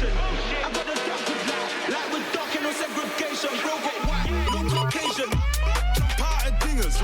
I got the dark with light with dark and no segregation. Bro got white, no Caucasian. Jump out of dingers,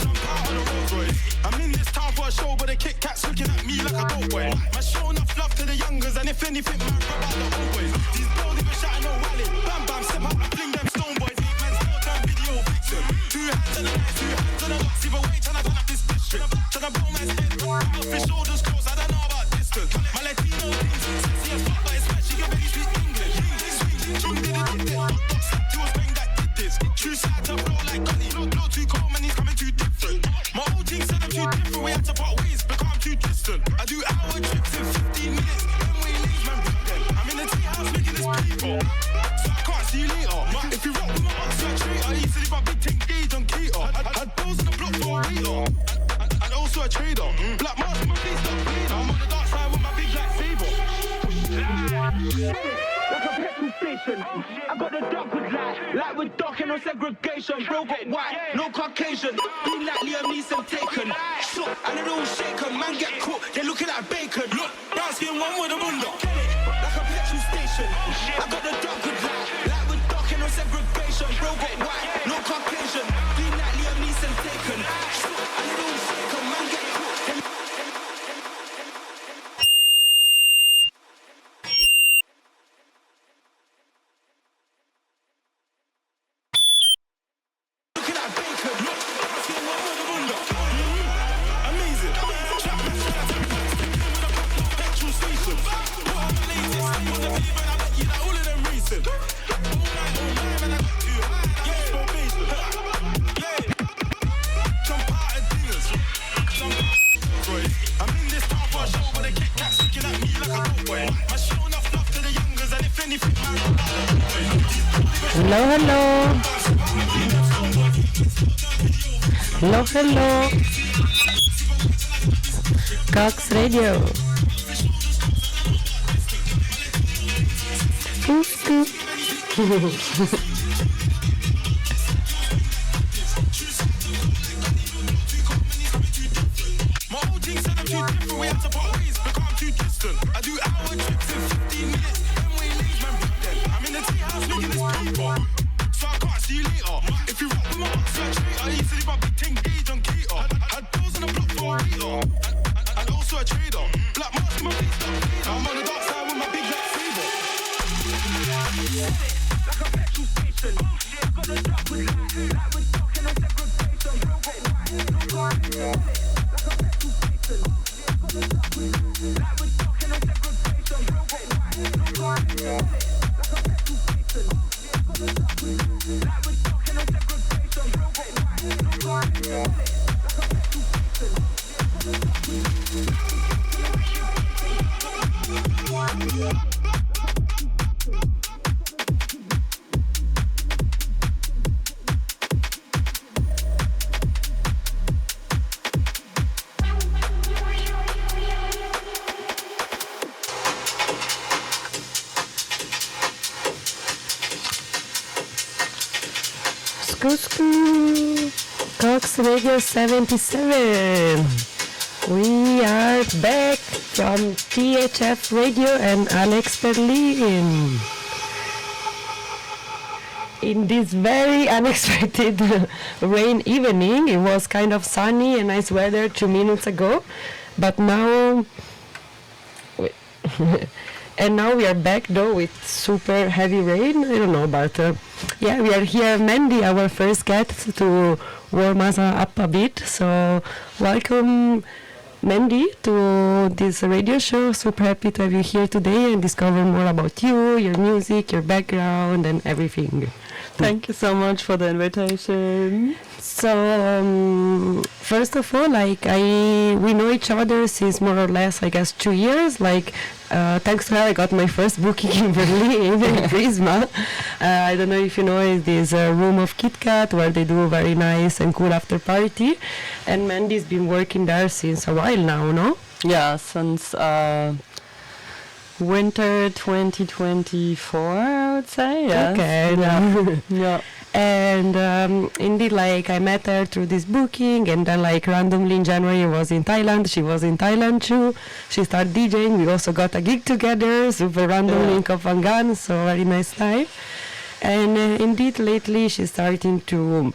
jump out on the Rolls Royce. I'm in this town for a show, but the Kit Kats looking at me like a dope boy. Man, show enough love to the youngers, and if anything, man, rub out the old boys. These girls even shouting no wallet. Bam bam, step up and fling them stone boys. Eight man still turn video vixen. 2 hands on the lights, 2 hands on the box. Either way, tryna turn up this district. Tryna blow man's head. Off his shoulders close, I don't know about distance. My Latino things, sexy as fuck, but it's like she can barely speak English. Swing, swing, did it. He was bang that did this. True side to blow like Gunny. Blow too cold, man, he's coming too different. My old team said I'm too different. We had to part ways, because I'm too distant. I do hour trips in 15 minutes. Then we leave, man, big then. I'm in the tea house making this paper, so I can't see you later. If you rock with my ox, you're a traitor. He said if my big tank gauge on cater. Had bills on the block for a waiter. And also a trader. Black mask with my face, not later. I'm on the dark side with my big lightsaber. Like a petrol station, I got the dark with light with dark and no segregation. Bro got white, no Caucasian. Be like Liam Neeson taken. Shook and it all shaken. Man get cooked, they looking like bacon. Look, brown skin one with a window. Like a petrol station, I got the dark with light with dark and no segregation. Bro got white, no Caucasian. Be like Liam Neeson taken. Shook and it all shaken. Man get cooked. Hello. KOX Radio. KOX Radio 77. We are back from THF Radio and Alex Berlin. In this very unexpected rain evening, it was kind of sunny and nice weather 2 minutes ago, but now and now we are back though with super heavy rain. I don't know, but yeah, we are here. Mandy, our first guest, to warm us up a bit. So welcome, Mandy, to this radio show. Super happy to have you here today and discover more about you, your music, your background, and everything. Thank you so much for the invitation. So first of all, we know each other since more or less, I guess, 2 years. Thanks to her, I got my first booking in Berlin, in Prisma. I don't know if you know, it's this room of Kit Kat where they do a very nice and cool after party. And Mandy's been working there since a while now, no? Yeah, since winter 2024, I would say. Yes. Okay. Yeah. Yeah. And indeed, like I met her through this booking, and then like randomly in January I was in Thailand. She was in Thailand too. She started DJing. We also got a gig together, super randomly in Koh Phangan. So very nice time. And indeed, lately she's starting to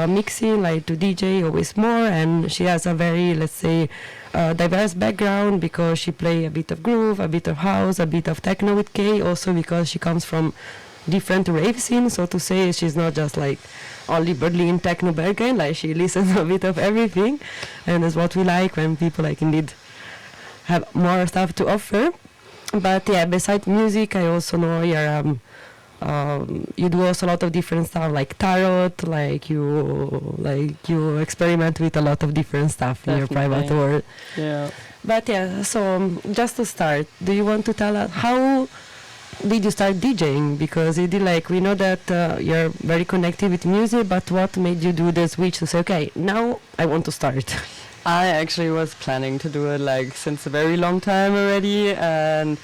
mixing, like to DJ always more. And she has a very, let's say, diverse background because she play a bit of groove, a bit of house, a bit of techno with K. Also because she comes from different rave scene, so to say. She's not just like only Berlin techno background, like she listens a bit of everything, and that's what we like when people like indeed have more stuff to offer. But yeah, besides music, I also know you do also a lot of different stuff like tarot, like you experiment with a lot of different stuff in your private world. Yeah. But yeah, so just to start, do you want to tell us how did you start DJing? Because you did, like, we know that you're very connected with music, but what made you do the switch to say, okay, now I want to start? I actually was planning to do it like since a very long time already, and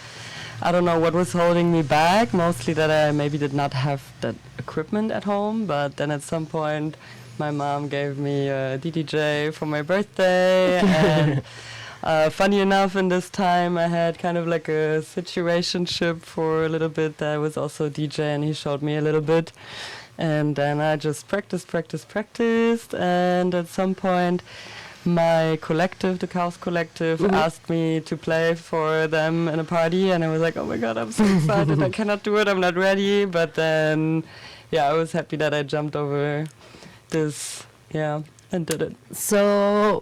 I don't know what was holding me back, mostly that I maybe did not have that equipment at home, but then at some point my mom gave me a DDJ for my birthday, and funny enough, in this time I had kind of like a situationship for a little bit. I was also a DJ, and he showed me a little bit, and then I just practiced, and at some point my collective, the KOX collective, asked me to play for them in a party, and I was like, oh my god, I'm so excited, I cannot do it, I'm not ready. But then, yeah, I was happy that I jumped over this, and did it. So,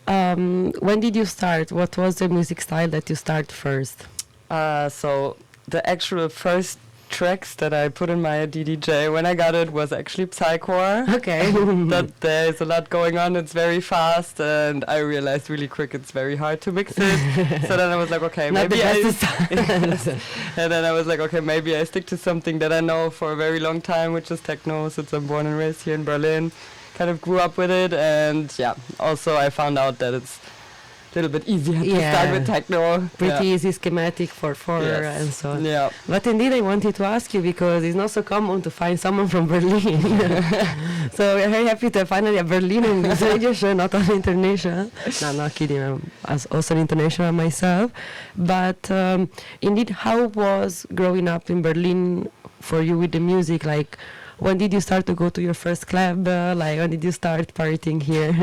when did you start? What was the music style that you started first? So, the actual first tracks that I put in my DDJ when I got it was actually psychcore. Okay. That there's a lot going on, it's very fast, and I realized really quick it's very hard to mix it. So then I was like, okay, maybe and then I was like, okay, maybe I stick to something that I know for a very long time, which is techno, since I'm born and raised here in Berlin. Kind of grew up with it, and yeah, also I found out that it's a little bit easier to start with techno. Pretty easy schematic for and so on. Yeah. But indeed I wanted to ask you, because it's not so common to find someone from Berlin. So we're very happy to finally a Berlin in this radio show, not only international. No, not kidding, I'm also international myself. But indeed, how was growing up in Berlin for you with the music? Like, when did you start to go to your first club? Like, when did you start partying here?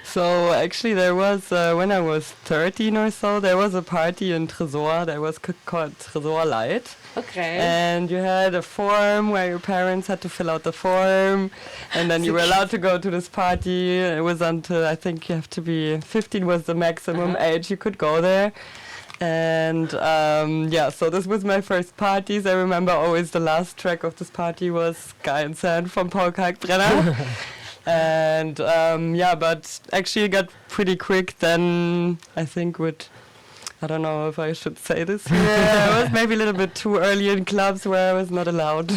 So actually there was, when I was 13 or so, there was a party in Tresor that was called Tresor Light. Okay. And you had a form where your parents had to fill out the form, and then you were allowed to go to this party. It was until, I think you have to be 15 was the maximum age you could go there. And so this was my first parties. I remember always the last track of this party was Sky and Sand from Paul Kalkbrenner. And but actually it got pretty quick then, I think, with, I don't know if I should say this here. I was maybe a little bit too early in clubs where I was not allowed.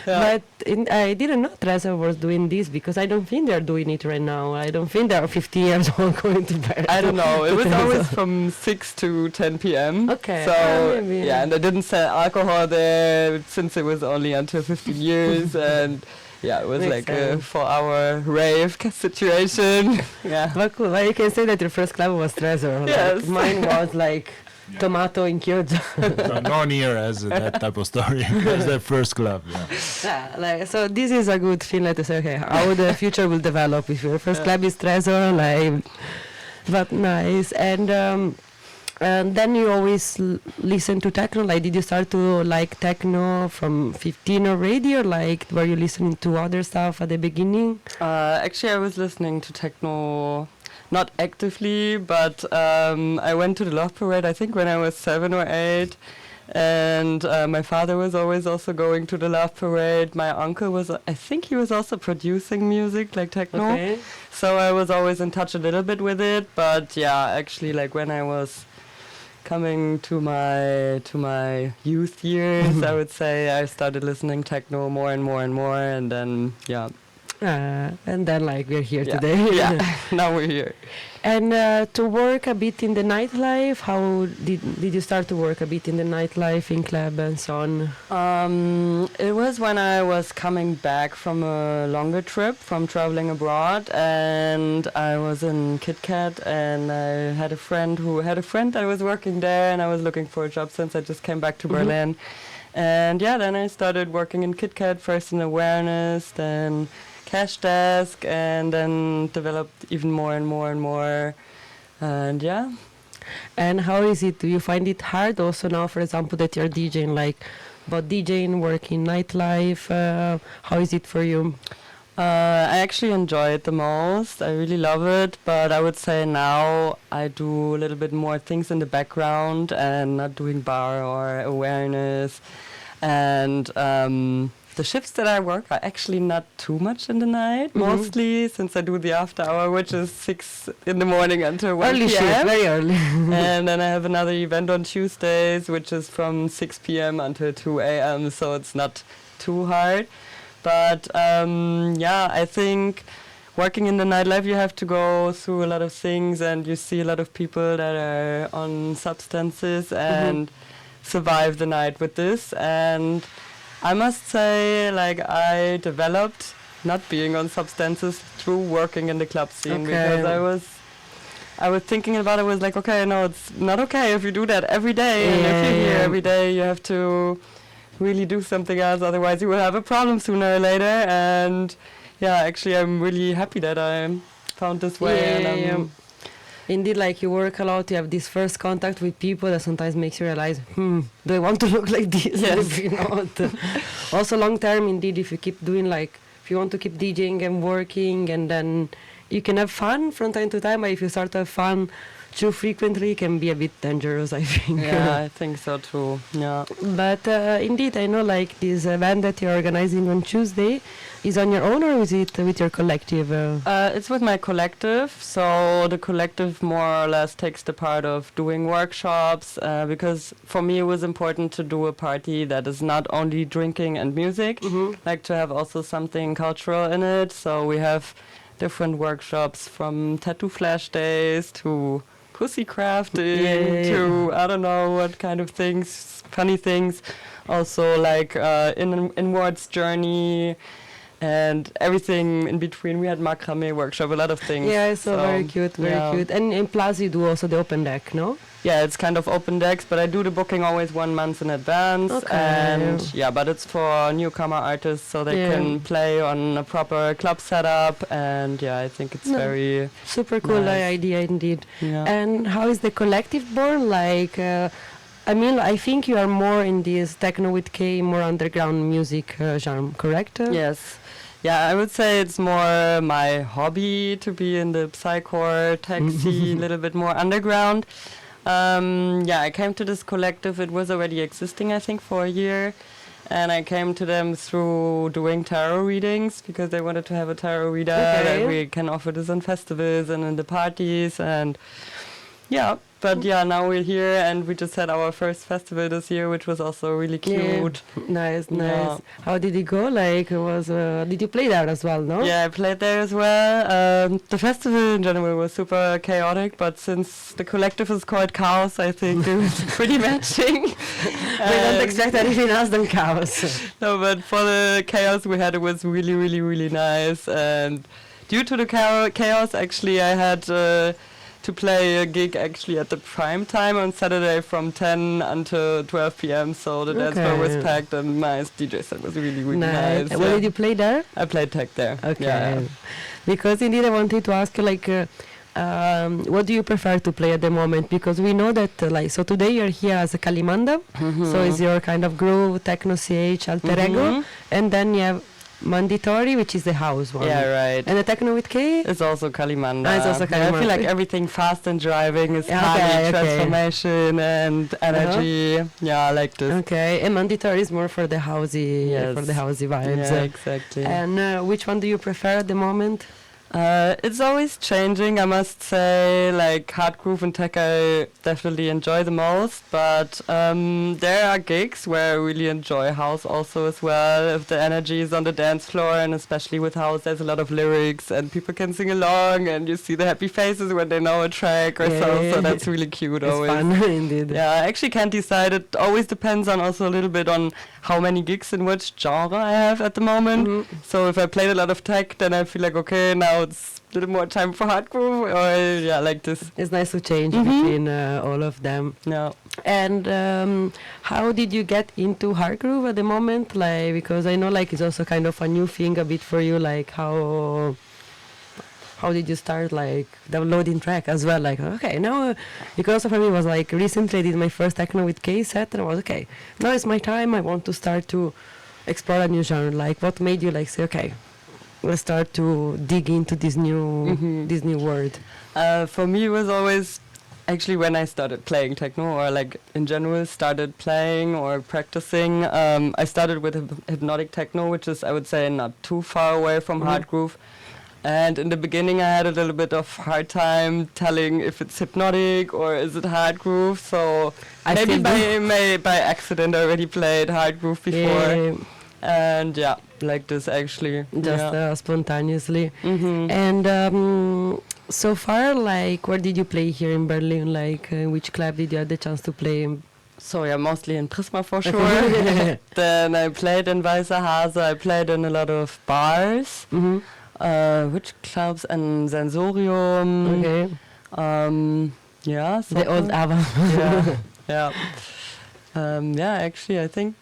But I didn't know Trezor was doing this, because I don't think they're doing it right now. I don't think they're 50 years old going to bed. I don't know. It was always from 6 to 10 p.m. Okay. So, and they didn't sell alcohol there since it was only until 15 years. And yeah, it was Makes like sense. a 4-hour rave situation. Yeah. But cool. Well, you can say that your first club was Trezor. Yes. Like, mine was like Tomato in Kyoto. So no near as that type of story. That's the first club. So this is a good feeling to say, okay, how the future will develop if your first club is Trezor, but nice. And then you always listen to techno. Like, did you start to like techno from 15 already, or like were you listening to other stuff at the beginning? Actually, I was listening to techno, not actively, but I went to the Love Parade, I think, when I was 7 or 8. And my father was always also going to the Love Parade. My uncle was, I think he was also producing music, like techno. Okay. So I was always in touch a little bit with it. But yeah, actually, like when I was coming to my youth years, I would say I started listening techno more and more and more. And then, yeah, And then like we're here Yeah. today. Yeah, now we're here. And to work a bit in the nightlife, how did you start to work a bit in the nightlife, in club and so on? It was when I was coming back from a longer trip from traveling abroad, and I was in KitKat, and I had a friend who had a friend that was working there, and I was looking for a job since I just came back to Berlin. And yeah, then I started working in KitKat, first in awareness, then cash desk, and then developed even more and more and more. And yeah. And how is it? Do you find it hard also now, for example, that you're DJing, like, but DJing, working nightlife, how is it for you? I actually enjoy it the most. I really love it, but I would say now I do a little bit more things in the background and not doing bar or awareness. And the shifts that I work are actually not too much in the night, mostly since I do the after hour, which is 6 in the morning until 1 Early shift, p.m. very early. And then I have another event on Tuesdays, which is from 6 p.m. until 2 a.m., so it's not too hard. But yeah, I think working in the nightlife, you have to go through a lot of things, and you see a lot of people that are on substances and survive the night with this. And I must say, like, I developed not being on substances through working in the club scene, because I was thinking about it, was like, okay, no, it's not okay if you do that every day, and if you're here every day, you have to really do something else, otherwise you will have a problem sooner or later. And yeah, actually I'm really happy that I found this way. Indeed, like, you work a lot, you have this first contact with people that sometimes makes you realize, do I want to look like this? Yes. Maybe not. Also long term, indeed, if you keep doing, like, if you want to keep DJing and working, and then you can have fun from time to time, but if you start to have fun too frequently, it can be a bit dangerous, I think. Yeah, I think so too. Yeah. But indeed, I know, like, this event that you're organizing on Tuesday is on your own, or is it with your collective? It's with my collective, so the collective more or less takes the part of doing workshops, because for me it was important to do a party that is not only drinking and music, like to have also something cultural in it. So we have different workshops, from tattoo flash days to pussy crafting to I don't know what kind of things, funny things. Also like inwards journey and everything in between. We had macrame workshop, a lot of things. Yeah, so very cute, very cute. And plus you do also the open deck, no? Yeah, it's kind of open decks, but I do the booking always 1 month in advance. Okay. And yeah, but it's for newcomer artists, so they can play on a proper club setup. And yeah, I think it's very super cool idea indeed. Yeah. And how is the collective born? Like, I mean, I think you are more in this techno with K, more underground music genre, correct? Yes. Yeah, I would say it's more my hobby to be in the psychore, techy, a little bit more underground. Yeah, I came to this collective. It was already existing, I think, for a year. And I came to them through doing tarot readings, because they wanted to have a tarot reader that we can offer this on festivals and in the parties. And yeah, but yeah, now we're here, and we just had our first festival this year, which was also really cute. Nice. Yeah. How did it go? Like, did you play there as well, no? Yeah, I played there as well. The festival in general was super chaotic, but since the collective is called Chaos, I think it was pretty matching. We don't expect anything else than chaos. No, but for the chaos we had, it was really, really, really nice. And due to the chaos, actually, I had to play a gig actually at the prime time on Saturday from 10 until 12 p.m. So the dance floor was packed, and my DJ set was really, really nice. Where did you play there? I played tech there. Okay. Yeah. Because indeed I wanted to ask you, like, what do you prefer to play at the moment? Because we know that, like, so today you're here as a Kalimanda, so it's your kind of groove, techno, CH, alter ego, and then you have Mandatory, which is the house one. Yeah, right. And the techno with K? It's also Kalimanda. It's also Kalimanda. I feel like everything fast and driving is transformation and energy. Yeah, I like this. Okay, and Mandatory is more for the housey, vibes. Yeah, exactly. And which one do you prefer at the moment? It's always changing, I must say. Like hard groove and tech I definitely enjoy the most, but there are gigs where I really enjoy house also as well. If the energy is on the dance floor, and especially with house, there's a lot of lyrics and people can sing along and you see the happy faces when they know a track or so that's really cute. It's always fun, indeed. Yeah, I actually can't decide. It always depends on also a little bit on how many gigs in which genre I have at the moment. So if I played a lot of tech, then I feel like, okay, now it's a little more time for hard groove, or like this. It's nice to change between all of them. Yeah. And how did you get into hard groove at the moment? Like, because I know like it's also kind of a new thing a bit for you. Like how did you start like downloading track as well? Like, okay, now because also for me it was like recently I did my first techno with K set, and I was okay, now it's my time. I want to start to explore a new genre. Like, what made you like say, okay, let's start to dig into this new world? For me, it was always actually when I started playing techno, or like in general started playing or practicing. I started with Hypnotic Techno, which is, I would say, not too far away from hard groove. And in the beginning, I had a little bit of hard time telling if it's hypnotic or is it hard groove. So I maybe still by accident I already played hard groove before. Yeah. And yeah, like this actually. Just spontaneously. Mm-hmm. And so far, like, where did you play here in Berlin? Like, which club did you have the chance to play in? So yeah, mostly in Prisma for sure. Then I played in Weißer Hase. I played in a lot of bars. Which clubs? And Sensorium. Okay. Yeah. The old Ava. Yeah. Yeah, actually, I think.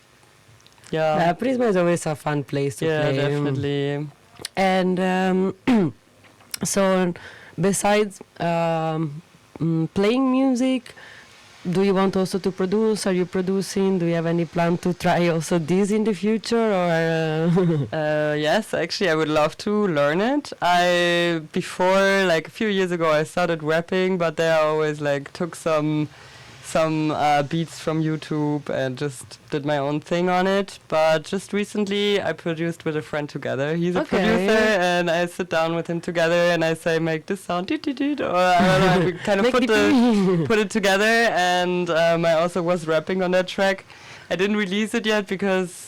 Yeah. Prisma is always a fun place to play. Yeah, definitely. And so, besides playing music, do you want also to produce? Are you producing? Do you have any plan to try also this in the future? Or yes, actually, I would love to learn it. Before, like a few years ago, I started rapping, but then I always like took some beats from YouTube and just did my own thing on it. But just recently I produced with a friend together. He's a producer, and I sit down with him together and I say, make this sound, or I don't know, we kind of put it together. And I also was rapping on that track. I didn't release it yet because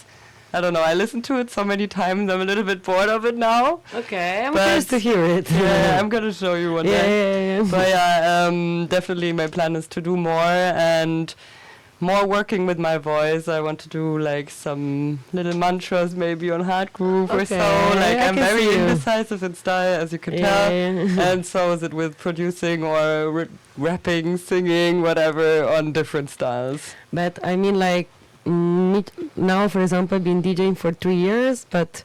I don't know, I listened to it so many times, I'm a little bit bored of it now. Okay, I'm curious to hear it. Yeah, I'm gonna show you one day. Yeah. But yeah, definitely my plan is to do more and more working with my voice. I want to do like some little mantras maybe on hard groove or so. Like I'm very indecisive in style, as you can tell. And so is it with producing or rapping, singing, whatever, on different styles. But I mean, like, now, for example, I've been DJing for 3 years, but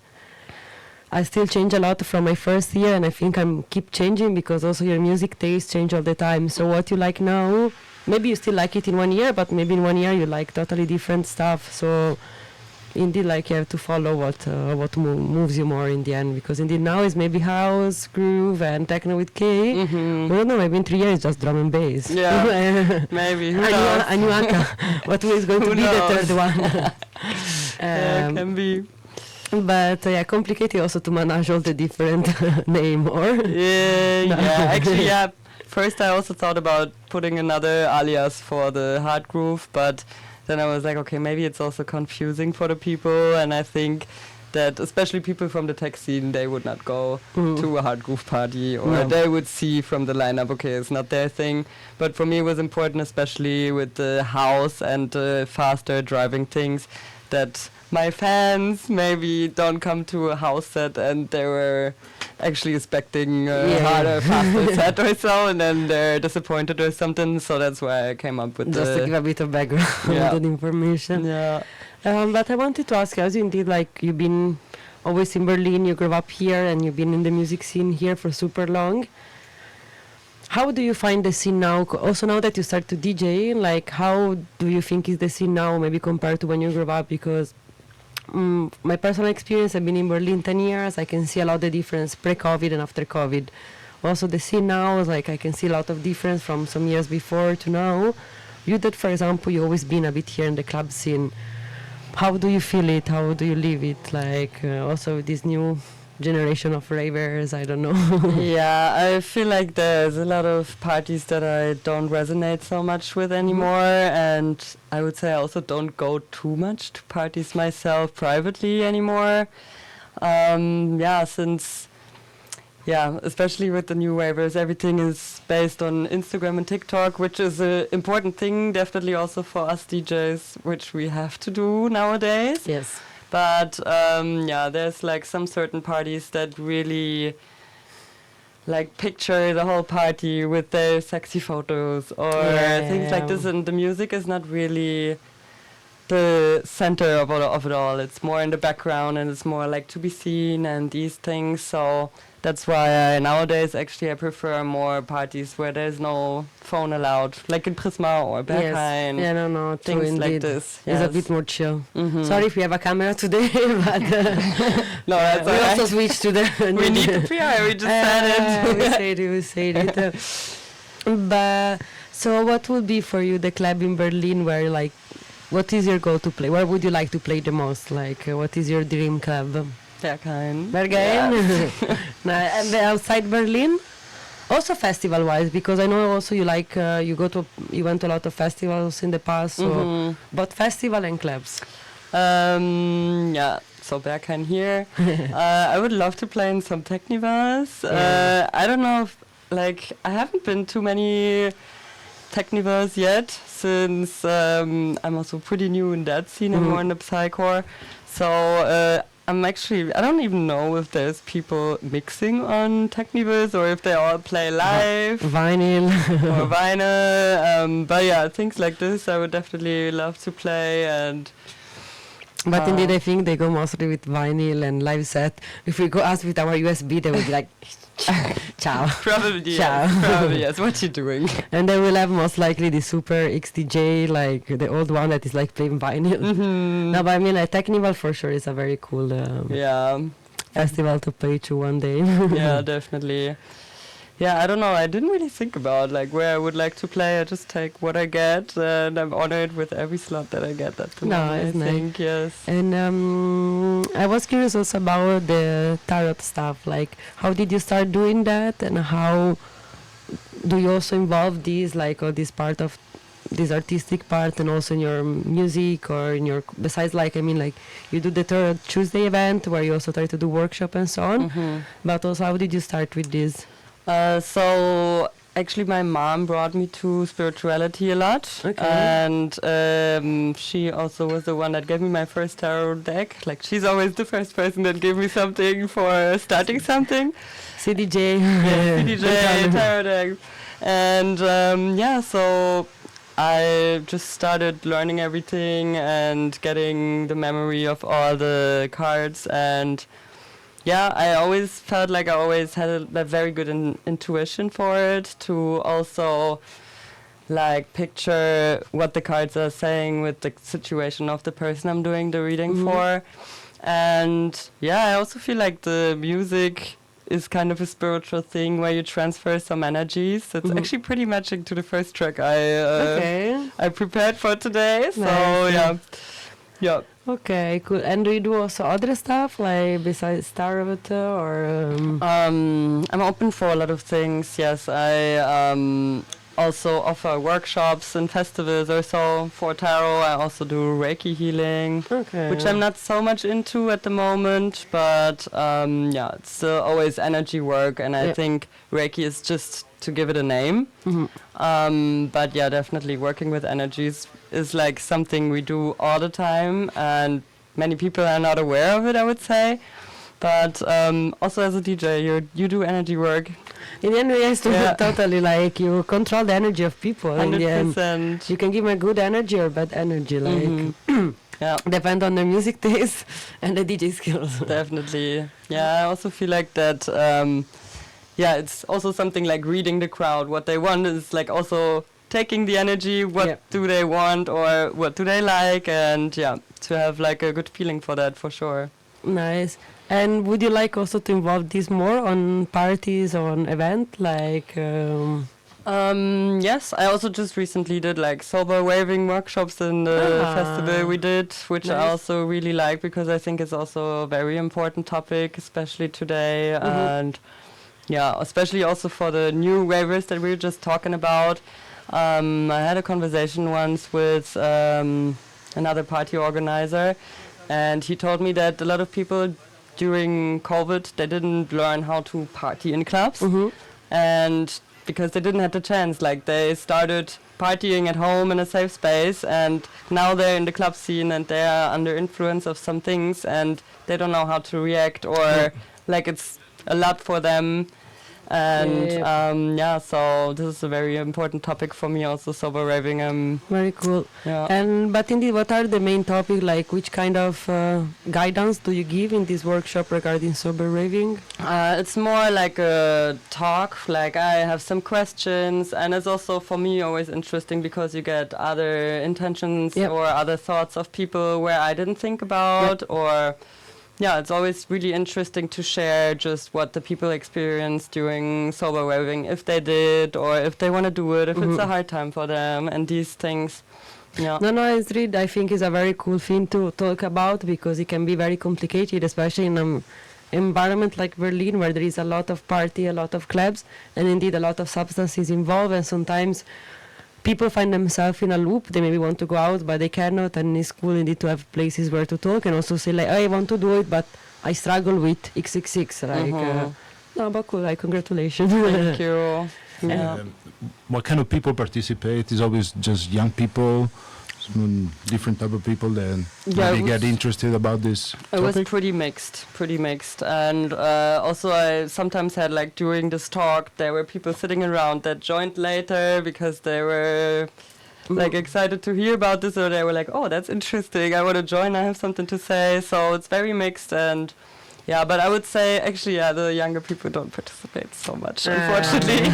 I still change a lot from my first year, and I think I'm keep changing because also your music tastes change all the time. So what you like now, maybe you still like it in 1 year, but maybe in 1 year you like totally different stuff. So indeed, like, you have to follow what moves you more in the end, because indeed now is maybe house, groove, and techno with K. I don't know, maybe in 3 years just drum and bass. Yeah, maybe. Who knows? A new Anka. What is going to be the third one? Can be. But complicated also to manage all the different name, or? Yeah, actually, yeah. First I also thought about putting another alias for the hard groove, but then I was like, okay, maybe it's also confusing for the people, and I think that especially people from the tech scene, they would not go to a hard groove party, or they would see from the lineup, okay, it's not their thing. But for me it was important, especially with the house and faster driving things, that my fans maybe don't come to a house set and they were actually expecting harder, faster set or so, and then they're disappointed or something. So that's why I came up with just to give a bit of background and information. Yeah. But I wanted to ask you, as indeed, like, you've been always in Berlin, you grew up here, and you've been in the music scene here for super long. How do you find the scene now? Also, now that you start to DJ, like, how do you think is the scene now, maybe compared to when you grew up? Because my personal experience, I've been in Berlin 10 years. I can see a lot of difference pre-COVID and after COVID. Also, the scene now is like, I can see a lot of difference from some years before to now. You that, for example, you always been a bit here in the club scene. How do you feel it? How do you live it? Like, also this new generation of ravers? I don't know. Yeah, I feel like there's a lot of parties that I don't resonate so much with anymore, and I would say I also don't go too much to parties myself privately anymore. Especially with the new waivers, everything is based on Instagram and TikTok, which is an important thing, definitely also for us DJs, which we have to do nowadays. Yes. But there's like some certain parties that really like picture the whole party with their sexy photos or things like this, and the music is not really the center of it all. It's more in the background, and it's more like to be seen and these things. So that's why nowadays actually I prefer more parties where there's no phone allowed, like in Prisma or Berghain. Yes. Yeah, no, things true, like this. It's a bit more chill. Sorry if we have a camera today, but no, that's we all right. also switched to the. We need the PR. We just said it. We said it. But so, what would be for you the club in Berlin where like? What is your go-to play? Where would you like to play the most? Like, what is your dream club? Berghain. Berghain? And outside Berlin? Also festival-wise, because I know also you like, you went to a lot of festivals in the past, so both festival and clubs. So Berghain here. I would love to play in some Technivals. I don't know if, I haven't been to many Technivals yet, since I'm also pretty new in that scene and more in the psychcore. So I don't even know if there's people mixing on Technivals or if they all play live. Vinyl. Or vinyl. But yeah, things like this I would definitely love to play. But indeed, I think they go mostly with vinyl and live set. If we go ask with our USB, they will be like, ciao. Probably, ciao. Yes. Probably, yes. What you doing? And they will have most likely the Super XDJ, like the old one that is like playing vinyl. No, but I mean, like, Technival for sure is a very cool festival to play to one day. Yeah, definitely. Yeah, I don't know. I didn't really think about where I would like to play. I just take what I get, and I'm honored with every slot that I get at the moment. I think, yes. And I was curious also about the tarot stuff. Like, how did you start doing that, and how do you also involve these, or this part of this artistic part, and also in your music or in your besides, you do the Tarot Tuesday event where you also try to do workshop and so on. But also, how did you start with this? So actually my mom brought me to spirituality a lot. Okay. And she also was the one that gave me my first tarot deck. She's always the first person that gave me something for starting something. CDJ. CDJ, tarot deck. And so I just started learning everything and getting the memory of all the cards, and I always felt like I always had a very good intuition for it, to also picture what the cards are saying with the situation of the person I'm doing the reading for. And I also feel like the music is kind of a spiritual thing where you transfer some energies. It's actually pretty matching to the first track I prepared for today. So nice. Yeah. Okay, cool. And do you do also other stuff, besides tarot, or? I'm open for a lot of things, yes. I also offer workshops and festivals or so for tarot. I also do Reiki healing, which I'm not so much into at the moment, but it's still always energy work, and I think Reiki is just to give it a name. But definitely working with energies is something we do all the time, and many people are not aware of it, I would say. But also as a DJ, you do energy work. In the end, yes, totally. You control the energy of people. 100%. You can give them good energy or bad energy. Depend on their music taste and the DJ skills. Definitely. Yeah, I also feel like that. It's also something like reading the crowd. What they want is also taking the energy. What do they want, or what do they like, and to have a good feeling for that, for sure. Nice. And would you like also to involve this more on parties or on event? Yes, I also just recently did like sober waving workshops in the festival we did, which I also really like because I think it's also a very important topic, especially today. And yeah, especially also for the new wavers that we were just talking about. I had a conversation once with another party organizer, and he told me that a lot of people during COVID, they didn't learn how to party in clubs. And because they didn't have the chance, like they started partying at home in a safe space, and now they're in the club scene and they're under influence of some things and they don't know how to react, or like it's a lot for them. And so this is a very important topic for me also, sober raving. Very cool. Yeah. And but indeed, what are the main topics? Like, which kind of guidance do you give in this workshop regarding sober raving? It's more like a talk. Like I have some questions, and it's also for me always interesting because you get other intentions or other thoughts of people where I didn't think about, or. Yeah, it's always really interesting to share just what the people experienced during sober raving, if they did, or if they want to do it, if it's a hard time for them, and these things. Yeah. No, it's really, I think it's a very cool thing to talk about because it can be very complicated, especially in an environment like Berlin where there is a lot of party, a lot of clubs, and indeed a lot of substances involved, and sometimes people find themselves in a loop. They maybe want to go out, but they cannot, and it's cool indeed to have places where to talk and also say like, I want to do it, but I struggle with XXX. Like, no, but cool. Like, congratulations. Thank you. Yeah. What kind of people participate? Is always just young people, different type of people that maybe get interested about this It was pretty mixed. And also I sometimes had, like, during this talk, there were people sitting around that joined later because they were like excited to hear about this, or they were like, oh, that's interesting, I want to join, I have something to say. So it's very mixed. And yeah, but I would say actually, the younger people don't participate so much, unfortunately.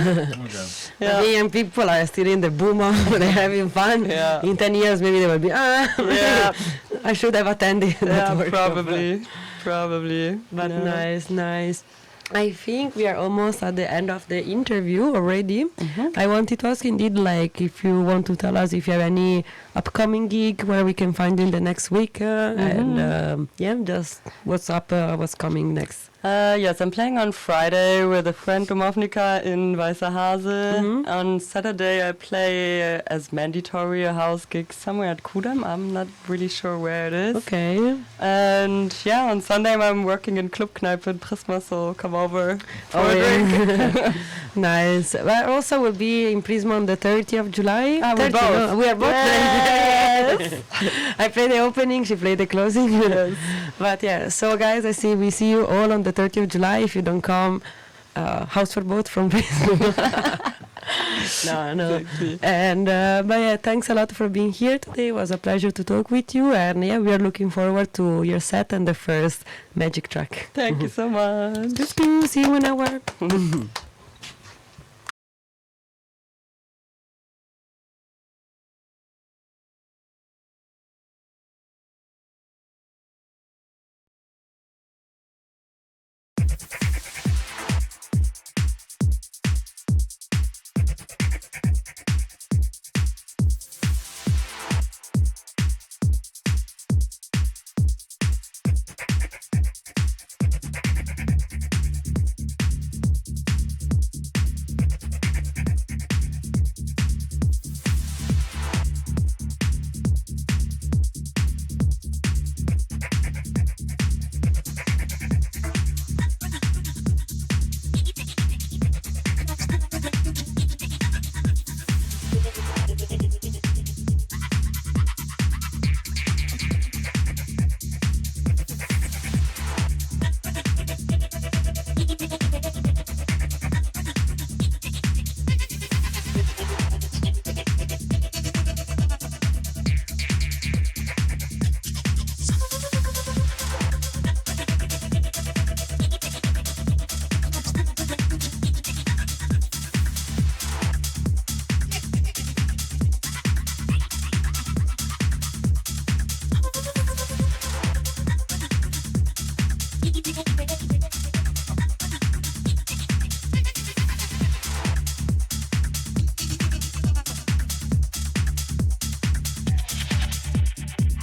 The young people are still in the boom of they're having fun. In 10 years, maybe they will be, I should have attended that workshop. Probably. But nice. I think we are almost at the end of the interview already. I wanted to ask indeed, like, if you want to tell us if you have any upcoming gig where we can find you in the next week, and just what's up, what's coming next. Yes, I'm playing on Friday with a friend Domovnica in Weißer Hase. On Saturday I play as mandatory a house gig somewhere at Kudam. I'm not really sure where it is. Okay. And yeah, on Sunday I'm working in Clubkneipe in Prisma, so come over for a drink. Nice. Well, also we'll be in Prisma on the 30th of July. We are both yes. I play the opening, she played the closing. Yes. But yeah, so guys, we see you all on the 30th of July. If you don't come, house for both from Prisma. No. Exactly. And but yeah, thanks a lot for being here today. It was a pleasure to talk with you, and yeah, we are looking forward to your set and the first magic track. Thank you so much. See you in an hour.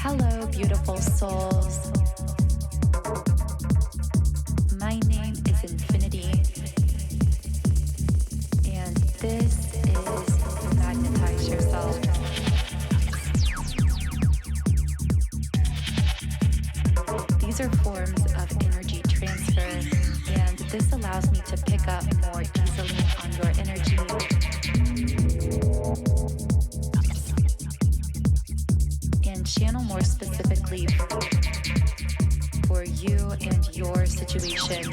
Hello, beautiful souls. My name is Infinity, and this is Magnetize Yourself. These are forms of energy transfer, and this allows me to pick up more easily on your energy. And channel more specifically for you and your situation.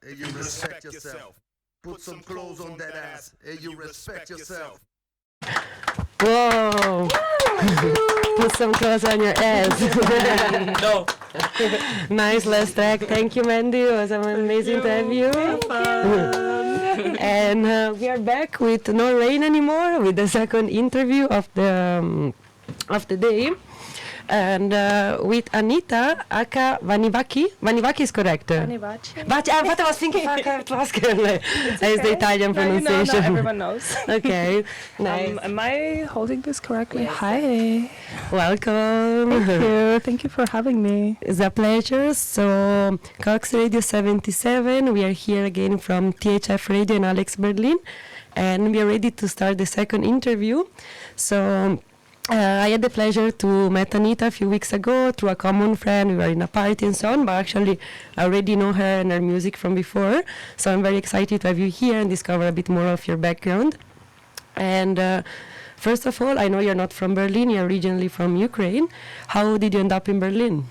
and you respect yourself. Put some clothes on that ass and you respect yourself. Whoa! Put some clothes on your ass. No. Nice last track. Thank you, Mandy. It was an amazing to have you. And we are back with No Rain Anymore, with the second interview of the day. And with Anita, aka Vani Vachi. Vani Vachi is correct. Vani Vachi. But I was thinking I have to ask her as the Italian pronunciation. No, everyone knows. Okay, nice. Am I holding this correctly? Yes. Hi. Welcome. Thank you. Thank you for having me. It's a pleasure. So, KOX Radio 77, we are here again from THF Radio in Alex, Berlin. And we are ready to start the second interview. So, I had the pleasure to meet Anita a few weeks ago through a common friend. We were in a party and so on, but actually I already know her and her music from before. So I'm very excited to have you here and discover a bit more of your background. And first of all, I know you're not from Berlin, you're originally from Ukraine. How did you end up in Berlin?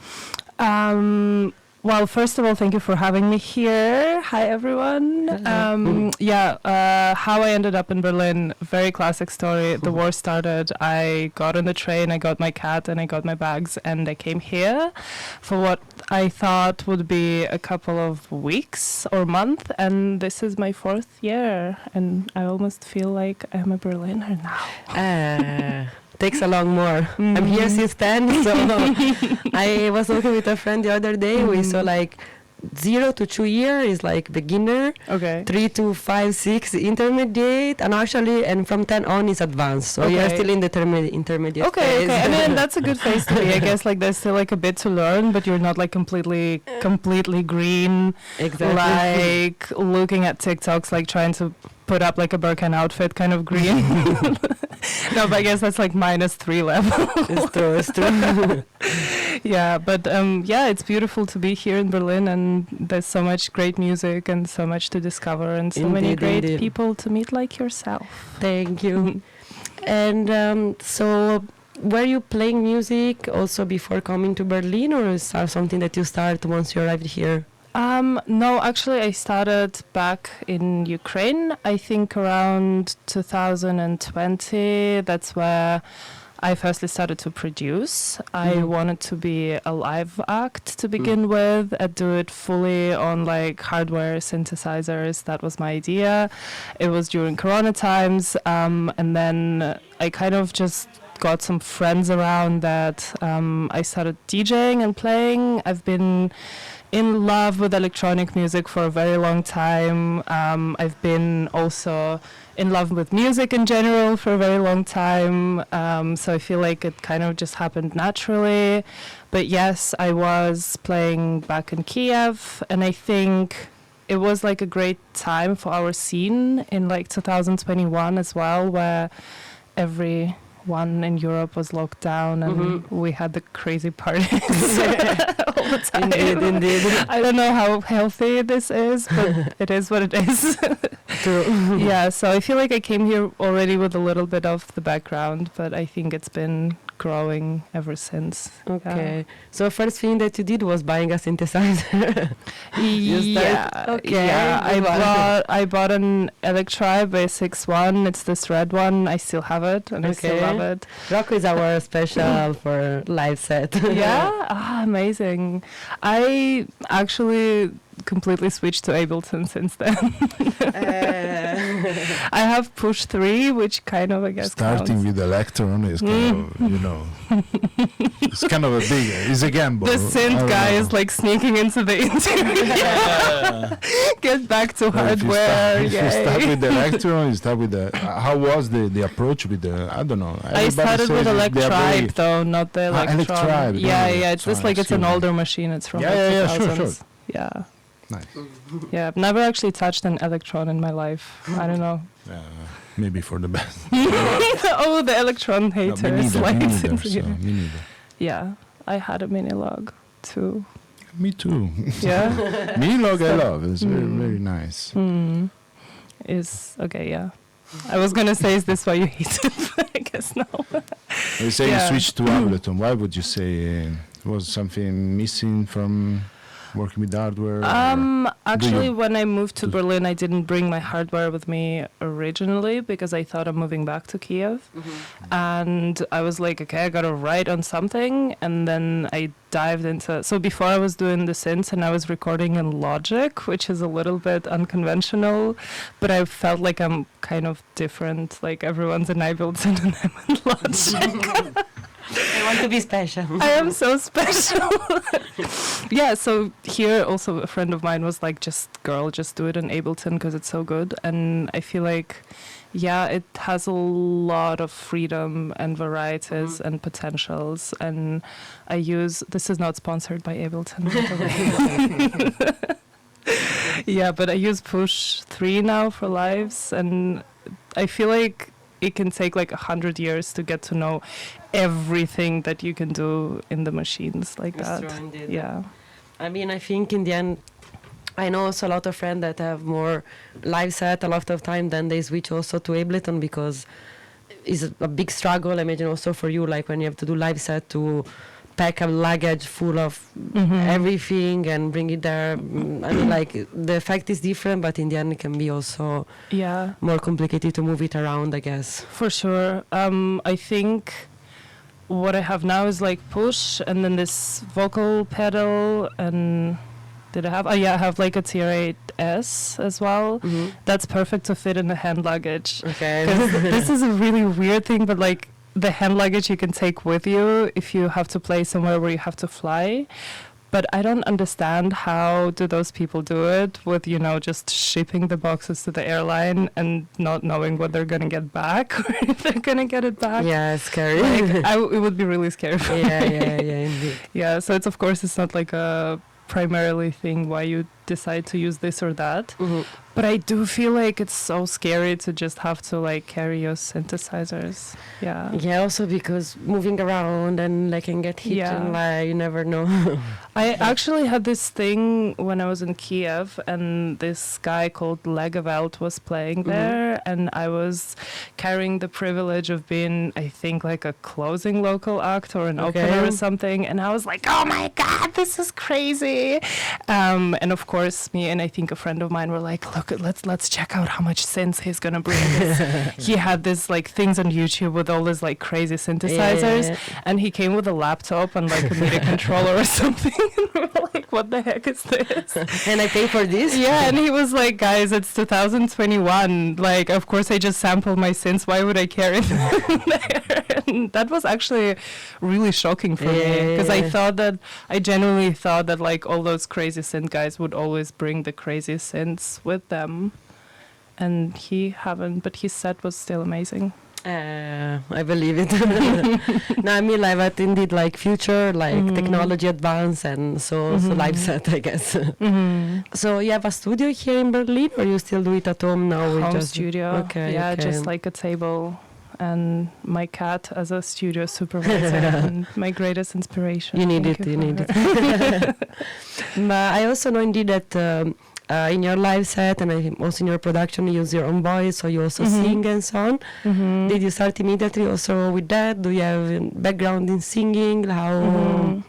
Well, first of all, thank you for having me here. Hi, everyone. How I ended up in Berlin, very classic story. The war started. I got on the train, I got my cat, and I got my bags, and I came here for what I thought would be a couple of weeks or month, and this is my 4th year, and I almost feel like I'm a Berliner now. Takes a long more. I'm here since 10, so I was talking with a friend the other day. We saw like 0 to 2 year is like beginner, okay. 3 to 5, 6 intermediate, and from 10 on is advanced. So you're still in the intermediate phase. Okay. I mean, that's a good phase to be. I guess like there's still like a bit to learn, but you're not like completely green. Exactly. Like looking at TikToks, like trying to put up like a Birkin outfit kind of green. No, but I guess that's like -3 level. It's true. Yeah, but it's beautiful to be here in Berlin, and there's so much great music and so much to discover and so many great people to meet like yourself. Thank you. And so were you playing music also before coming to Berlin, or is that something that you start once you arrived here? No, actually I started back in Ukraine, I think around 2020. That's where I firstly started to produce. I wanted to be a live act to begin with, and do it fully on like hardware synthesizers. That was my idea. It was during Corona times, and then I kind of just got some friends around that I started DJing and playing. I've been in love with electronic music for a very long time. I've been also in love with music in general for a very long time. So I feel like it kind of just happened naturally. But yes, I was playing back in Kiev, and I think it was like a great time for our scene in like 2021 as well, where everyone in Europe was locked down and we had the crazy parties all the time. Indeed. I don't know how healthy this is, but it is what it is. True. Yeah, so I feel like I came here already with a little bit of the background, but I think it's been growing ever since. Okay. So first thing that you did was buying a synthesizer. I bought an Electribe A61. It's this red one. I still have it, and I still love it. Rocco is our special for live set. Yeah, amazing. I actually completely switched to Ableton since then. I have Push 3, which kind of, I guess, starting counts. with Electron is kind of, it's kind of a big, it's a gamble. The synth guy is like sneaking into the interior. Get back to hardware. If you start with the Electron, you start with the, how was the approach with the, I don't know. I started with Electribe though, not the Electron. Electribe. Yeah, it's just like it's an older machine. It's from the 2000s. Sure. Yeah. Nice. Yeah, I've never actually touched an Electron in my life. I don't know. Maybe for the best. Oh, the Electron haters. Me neither. Yeah, I had a Minilog too. Me too. Yeah. Minilog I love. It's very, very nice. Is okay, yeah. I was gonna say, is this why you hate it? But I guess no. You say you switched to Ableton. Why would you say was something missing from working with hardware? Actually, when I moved to Berlin, I didn't bring my hardware with me originally because I thought I'm moving back to Kiev. And I was like, okay, I gotta write on something. And then I dived into, so before I was doing the synths and I was recording in Logic, which is a little bit unconventional, but I felt like I'm kind of different. Like everyone's in Ableton and I'm in Logic. I want to be special. I am so special. Yeah, so here also a friend of mine was like, just do it in Ableton because it's so good. And I feel like, yeah, it has a lot of freedom and varieties and potentials. And I use, this is not sponsored by Ableton, by the way. Yeah, but I use Push 3 now for lives. And I feel like it can take like 100 years to get to know everything that you can do in the machines like that. Yeah. I mean, I think in the end, I know also a lot of friends that have more live set a lot of time, then they switch also to Ableton because it's a big struggle. I imagine also for you, like when you have to do live set to pack a luggage full of everything and bring it there. I mean, like the effect is different, but in the end it can be also more complicated to move it around, I guess. For sure. I think what I have now is like Push and then this vocal pedal and I have like a TR8S as well. That's perfect to fit in the hand luggage. Okay. This is a really weird thing, but like the hand luggage you can take with you if you have to play somewhere where you have to fly. But I don't understand how do those people do it with, just shipping the boxes to the airline and not knowing what they're going to get back or if they're going to get it back. Yeah, it's scary. Like, it would be really scary for me. Yeah, indeed. Yeah, so it's not like a primarily thing why you decide to use this or that. But I do feel like it's so scary to just have to like carry your synthesizers. Yeah. Yeah, also because moving around and like can get hit and like you never know. I actually had this thing when I was in Kiev and this guy called Legeveld was playing there and I was carrying the privilege of being, I think, like a closing local act or an opener or something, and I was like, oh my god, this is crazy. And of course course, me and I think a friend of mine were like, look, let's check out how much synths he's gonna bring. He had this like things on YouTube with all these like crazy synthesizers, and he came with a laptop and like a MIDI controller or something. And we were like, what the heck is this? And I pay for this? Yeah, and he was like, guys, it's 2021. Like, of course, I just sampled my synths. Why would I carry them there? And that was actually really shocking for me, because I genuinely thought that like all those crazy synth guys would always bring the crazy synths with them, and he haven't. But his set was still amazing. I believe it. No, I mean, like, but indeed, like future, like technology advance, and so live set, I guess. So you have a studio here in Berlin, or you still do it at home now? With Home just studio. Okay. Yeah, okay. just like a table. And my cat as a studio supervisor, and my greatest inspiration. You need Thank it. you You for need her. it. But I also know indeed that in your live set and also in your production, you use your own voice, so you also sing and so on. Did you start immediately also with that? Do you have a background in singing? How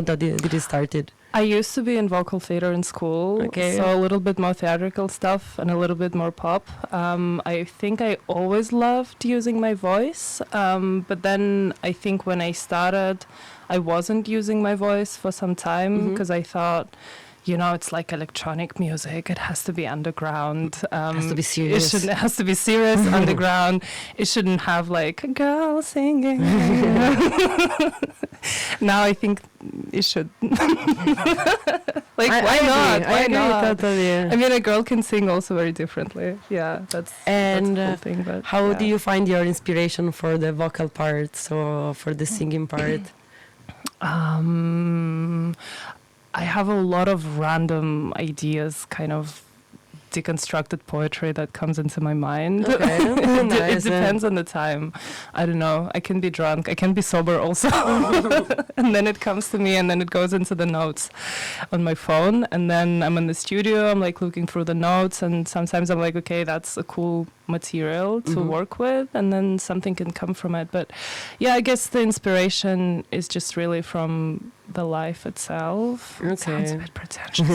did it started? I used to be in vocal theater in school, Okay. so a little bit more theatrical stuff and a little bit more pop. I think I always loved using my voice, but then I think when I started, I wasn't using my voice for some time because I thought, you know, it's like electronic music. It has to be underground. It has to be serious. It has to be serious, underground. It shouldn't have like a girl singing. Now I think it should. Like, why not? I agree totally. I mean, a girl can sing also very differently. Yeah, that's a cool thing. But how do you find your inspiration for the vocal part, so for the singing part? I have a lot of random ideas, kind of deconstructed poetry that comes into my mind. Okay. It depends on the time. I don't know. I can be drunk. I can be sober also. And then it comes to me, and then it goes into the notes on my phone. And then I'm in the studio. I'm like looking through the notes, and sometimes I'm like, okay, that's a cool material to work with, and then something can come from it. But yeah, I guess the inspiration is just really from the life itself. Okay. It sounds a bit pretentious.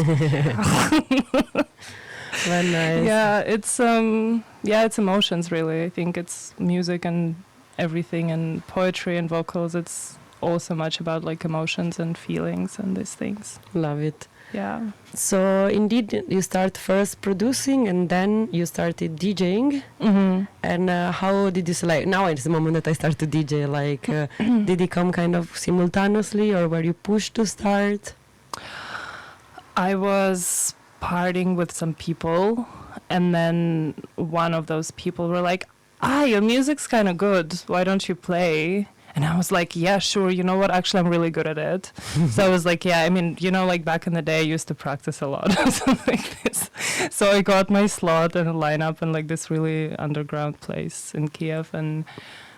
Well, nice. Yeah, it's emotions really. I think it's music and everything, and poetry and vocals. It's all so much about like emotions and feelings and these things. Love it. Yeah. So indeed, you start first producing, and then you started DJing. And how did you select? Now it's the moment that I start to DJ. Like, did it come kind of simultaneously, or were you pushed to start? I was partying with some people, and then one of those people were like, your music's kind of good, why don't you play? And I was like, yeah, sure, you know what, actually I'm really good at it. So I was like, yeah, I mean, you know, like back in the day I used to practice a lot or something like this. So I got my slot and a lineup in like this really underground place in Kiev, and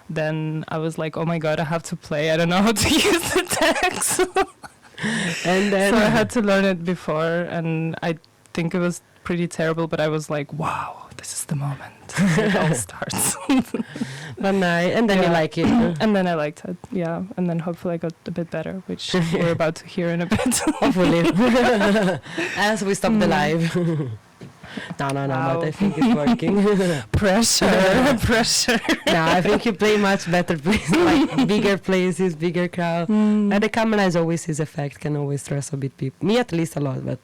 then I was like, oh my god, I have to play, I don't know how to use the decks. And then so I had to learn it before, and I think it was pretty terrible, but I was like, wow, this is the moment. It all starts. and then you like it. And then I liked it, yeah. And then hopefully I got a bit better, which we're about to hear in a bit. Hopefully. As we stop the live. No, Wow. but I think it's working. Pressure. No, I think you play much better places, like bigger places, bigger crowd. And the camera has always his effect, can always stress a bit people. Me at least a lot, but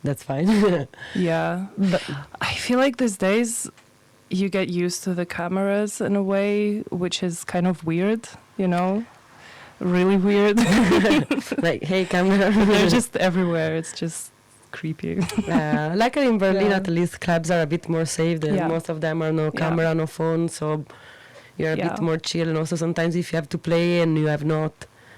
that's fine. Yeah. But I feel like these days you get used to the cameras in a way which is kind of weird, you know? Really weird. Like, hey, camera. They're just everywhere. It's just creepy. Like in Berlin, at least clubs are a bit more safe. Most of them are no camera, no phone, so you're a bit more chill. And also sometimes if you have to play and you have not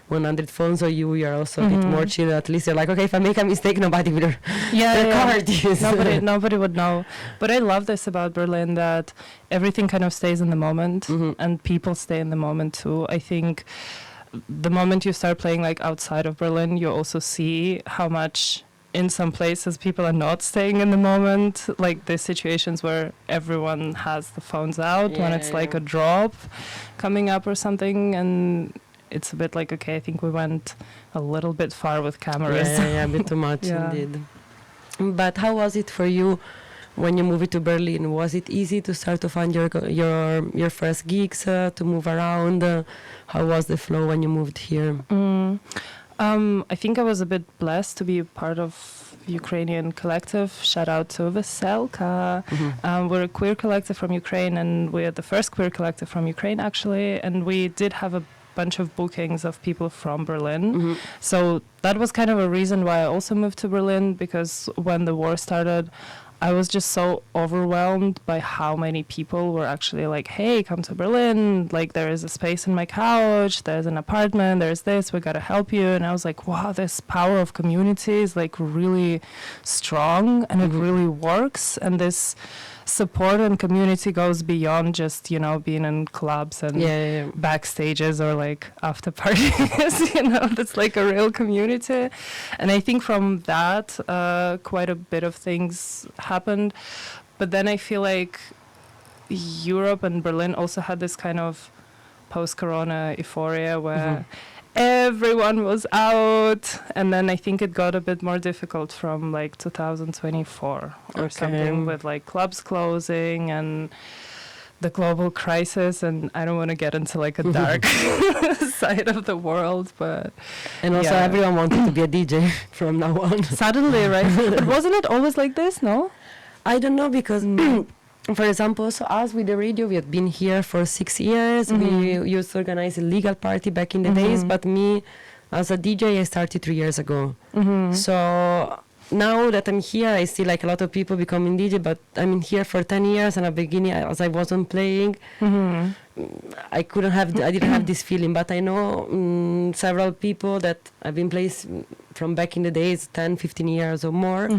100 phones on you, you're also a bit more chill. At least you're like, okay, if I make a mistake, nobody will record this. Nobody would know. But I love this about Berlin, that everything kind of stays in the moment, and people stay in the moment too. I think the moment you start playing like outside of Berlin, you also see how much in some places people are not staying in the moment, like there's situations where everyone has the phones out when it's like a drop coming up or something, and it's a bit like, okay, I think we went a little bit far with cameras. Yeah, a bit too much indeed. But how was it for you when you moved to Berlin? Was it easy to start to find your first gigs, to move around? How was the flow when you moved here? I think I was a bit blessed to be part of Ukrainian collective. Shout out to Veselka. We're a queer collective from Ukraine, and we're the first queer collective from Ukraine, actually. And we did have a bunch of bookings of people from Berlin. So that was kind of a reason why I also moved to Berlin, because when the war started, I was just so overwhelmed by how many people were actually like, hey, come to Berlin. Like, there is a space in my couch. There's an apartment. There's this. We got to help you. And I was like, wow, this power of community is like really strong, and it really works. And this support and community goes beyond just, you know, being in clubs and backstages or like after parties, you know, that's like a real community. And I think from that, quite a bit of things happened. But then I feel like Europe and Berlin also had this kind of post-corona euphoria where everyone was out, and then I think it got a bit more difficult from like 2024 or something, with like clubs closing and the global crisis. And I don't want to get into like a dark side of the world, but and also everyone wanted to be a DJ from now on. Suddenly, right? But wasn't it always like this? No, I don't know, because for example, so us with the radio, we had been here for 6 years. We used to organize a legal party back in the days, but me, as a DJ, I started 3 years ago. So now that I'm here, I see like a lot of people becoming DJ, but I'm here for 10 years, and at the beginning, as I wasn't playing, I didn't have this feeling. But I know several people that have been playing from back in the days, 10, 15 years or more.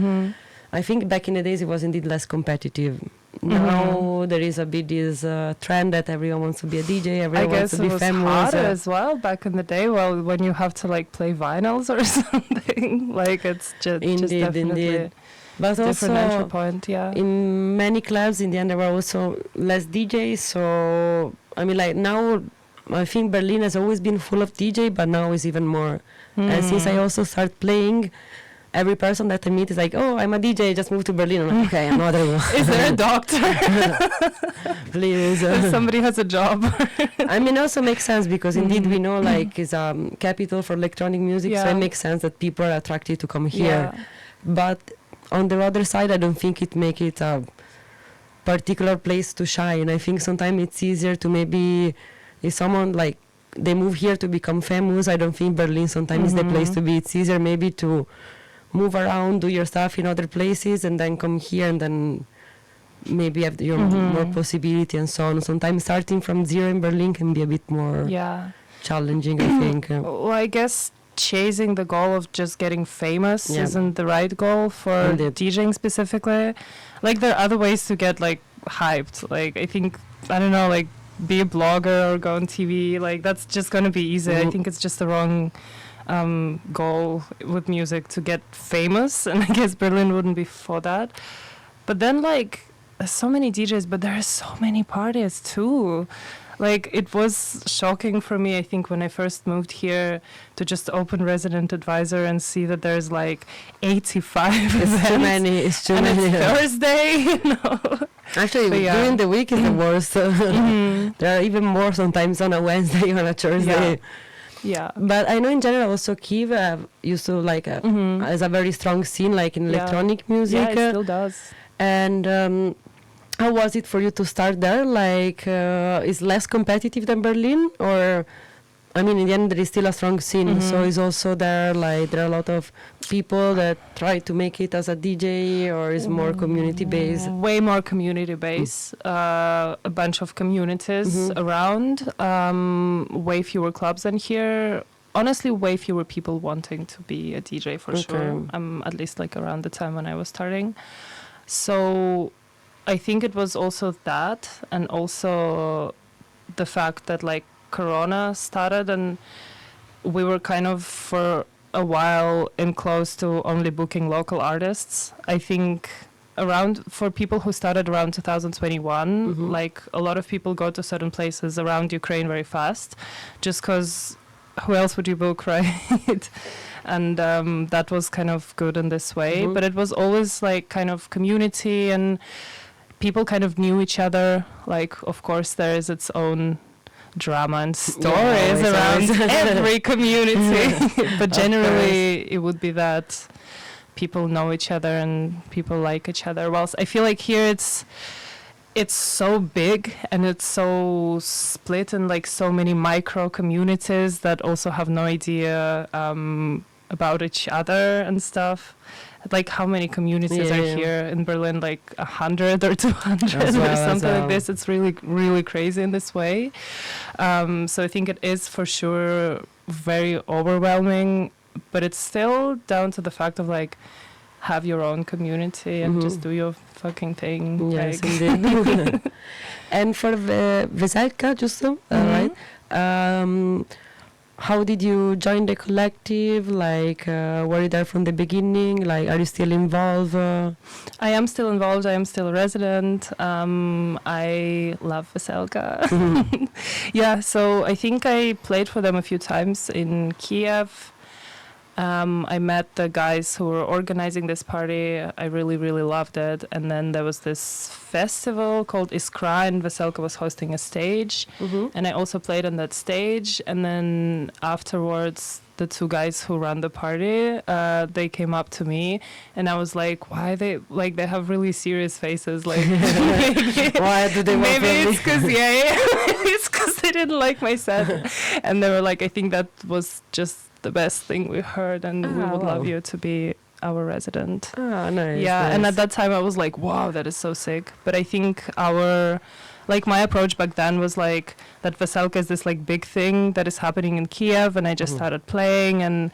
I think back in the days, it was indeed less competitive. Now there is a bit this trend that everyone wants to be a DJ, everyone wants to be famous. I guess it was harder as well back in the day. Well, when you have to like play vinyls or something, like it's just definitely but different also entry point. In many clubs, in the end, there were also less DJs. So I mean, like now, I think Berlin has always been full of DJ, but now is even more. And since I also start playing, every person that I meet is like, oh, I'm a DJ, just moved to Berlin. I'm like, okay, another one. Is there a doctor? Please. Somebody has a job. I mean, also makes sense, because indeed we know like it's a capital for electronic music, so it makes sense that people are attracted to come here. But on the other side, I don't think it make it a particular place to shine. I think sometimes it's easier to maybe, if someone like, they move here to become famous, I don't think Berlin sometimes is the place to be. It's easier maybe to move around, do your stuff in other places, and then come here, and then maybe have your more possibility and so on. Sometimes starting from zero in Berlin can be a bit more challenging, I think. Well, I guess chasing the goal of just getting famous isn't the right goal for DJing specifically. Like, there are other ways to get like hyped. Like, I think, I don't know, like be a blogger or go on TV. Like, that's just going to be easy. I think it's just the wrong goal with music to get famous, and I guess Berlin wouldn't be for that. But then like there's so many DJs, but there are so many parties too. Like, it was shocking for me, I think, when I first moved here, to just open Resident Advisor and see that there's like 85 events. It's too many. It's too many. It's Thursday, you know. Actually, during the week is the worst. There are even more sometimes on a Wednesday or a Thursday. Yeah, but I know in general also Kiev used to like has a very strong scene like in electronic music. Yeah, it still does. And how was it for you to start there? Like, is less competitive than Berlin, or I mean, in the end there is still a strong scene. So is also there like there are a lot of people that try to make it as a DJ, or is more community based? Way more community based. A bunch of communities around. Way fewer clubs than here. Honestly, way fewer people wanting to be a DJ for sure. At least like around the time when I was starting. So I think it was also that, and also the fact that like Corona started, and we were kind of for a while enclosed to only booking local artists. I think for people who started around 2021, like a lot of people go to certain places around Ukraine very fast, just because who else would you book, right? And that was kind of good in this way. But it was always like kind of community, and people kind of knew each other. Like, of course, there is its own drama and stories around every community. But generally, it would be that people know each other and people like each other. Whilst I feel like here it's so big and it's so split in like so many micro communities that also have no idea about each other and stuff. Like, how many communities are here in Berlin? Like 100 or 200 or something like this. It's really, really crazy in this way. So I think it is for sure very overwhelming, but it's still down to the fact of like, have your own community and just do your fucking thing. Yes, like. indeed. And for Veselka, just right? How did you join the collective? Like, were you there from the beginning? Like, are you still involved? I am still involved. I am still a resident. I love Veselka. Yeah, so I think I played for them a few times in Kiev. I met the guys who were organizing this party. I really, really loved it. And then there was this festival called Iskra, and Veselka was hosting a stage. And I also played on that stage. And then afterwards, the two guys who run the party, they came up to me, and I was like, why they have really serious faces. Like, why do they want maybe it's because, it's because they didn't like my set. And they were like, I think that was just the best thing we heard, and we would love you to be our resident. Nice. Yeah, nice. and at that time I was like, wow, that is so sick. But I think my approach back then was like that Veselka is this like big thing that is happening in Kiev, and I just started playing, and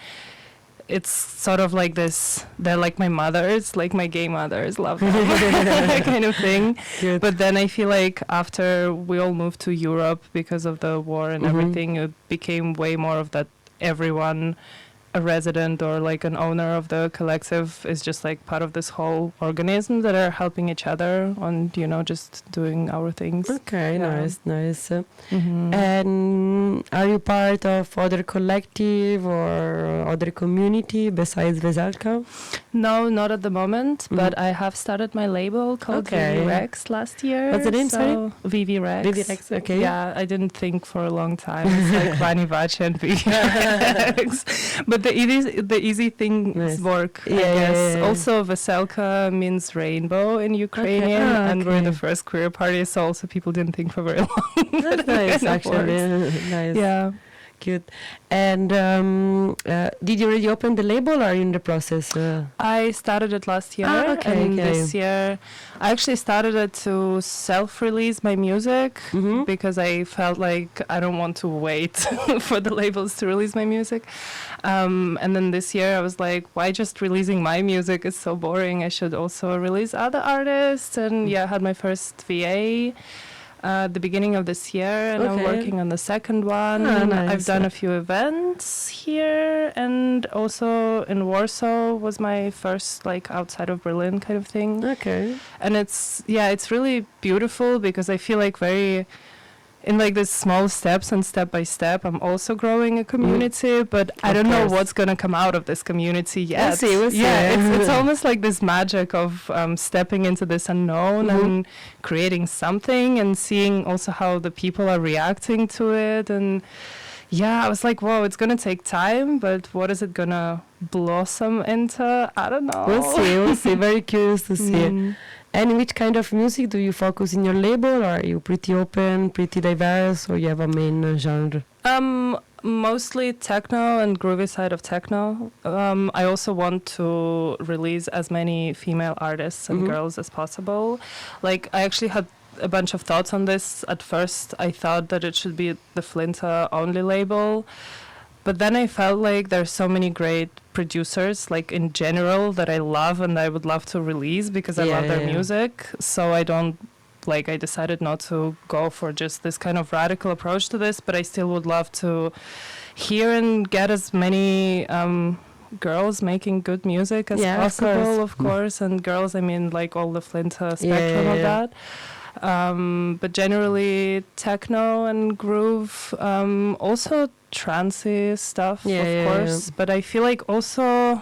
it's sort of like this, they're like my mothers, like my gay mothers, love them kind of thing. Good. But then I feel like after we all moved to Europe because of the war and everything, it became way more of that everyone, a resident or like an owner of the collective, is just like part of this whole organism that are helping each other on, just doing our things. Okay, nice. And are you part of other collective or other community besides Veselka? No, not at the moment, but I have started my label called VV Rex last year. What's the name, sorry? VV Rex. VV Rex, okay. Yeah, I didn't think for a long time. It's like Vani Vachi and VV Rex. But the easy things work, I guess. Also, Veselka means rainbow in Ukrainian, and we're the first queer party, so also people didn't think for very long. That's nice, actually. Nice. Yeah. Good. And did you already open the label, or are you in the process? I started it last year, and this year I actually started it to self-release my music because I felt like I don't want to wait for the labels to release my music. And then this year I was like, why just releasing my music is so boring? I should also release other artists. And I had my first VA the beginning of this year, and I'm working on the second one. Nice. I've done a few events here, and also in Warsaw was my first like outside of Berlin kind of thing. Okay. And it's really beautiful because I feel like very in like these small steps and step by step I'm also growing a community, but I don't know what's gonna come out of this community yet. We'll see. It's almost like this magic of stepping into this unknown and creating something and seeing also how the people are reacting to it. And I was like, whoa, it's gonna take time, but what is it gonna blossom into? I don't know. We'll see. Very curious to see. And which kind of music do you focus in your label? Or are you pretty open, pretty diverse, or you have a main genre? Mostly techno and groovy side of techno. I also want to release as many female artists and girls as possible. Like, I actually had a bunch of thoughts on this. At first, I thought that it should be the Flinta only label. But then I felt like there's so many great producers, like in general, that I love and I would love to release because I love their music. So I decided not to go for just this kind of radical approach to this, but I still would love to hear and get as many girls making good music as possible, of course. And girls, I mean like all the Flinta spectrum of that. But generally techno and groove, also trancey stuff, Yeah, of yeah, course. yeah. But I feel like also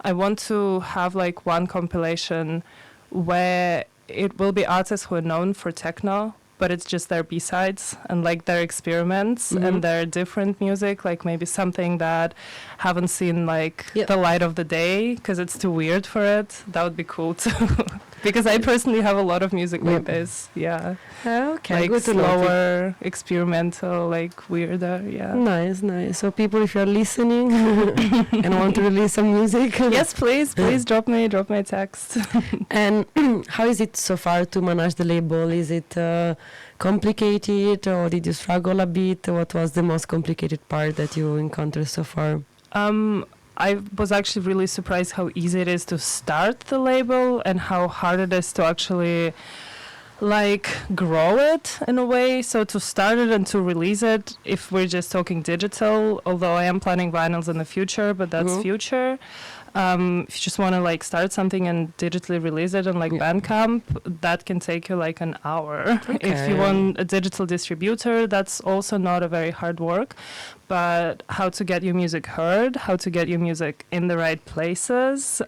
I want to have like one compilation where it will be artists who are known for techno, but it's just their B-sides and like their experiments and their different music, like maybe something that haven't seen like the light of the day because it's too weird for it. That would be cool too. Because I personally have a lot of music like this. Yeah. Okay, Like good to know. slower, experimental, like weirder. Yeah. Nice, nice. So people, if you're listening and want to release some music, Yes, please drop me a text. And how is it so far to manage the label? Is it complicated, or did you struggle a bit? What was the most complicated part that you encountered so far? I was actually really surprised how easy it is to start the label and how hard it is to actually like grow it in a way. So to start it and to release it, if we're just talking digital, although I am planning vinyls in the future, but that's future. If you just want to like start something and digitally release it on like Bandcamp, that can take you like an hour. If you want a digital distributor, that's also not a very hard work. But how to get your music heard, how to get your music in the right places.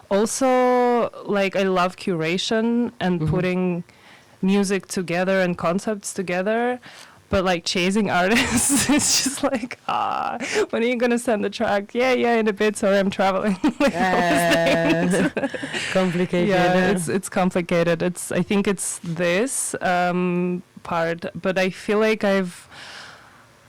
Also, like I love curation and putting music together and concepts together. But like chasing artists, it's just like, when are you gonna send the track? Yeah, in a bit. Sorry, I'm traveling. Like, complicated. Yeah, it's complicated. I think it's this part, but I feel like I've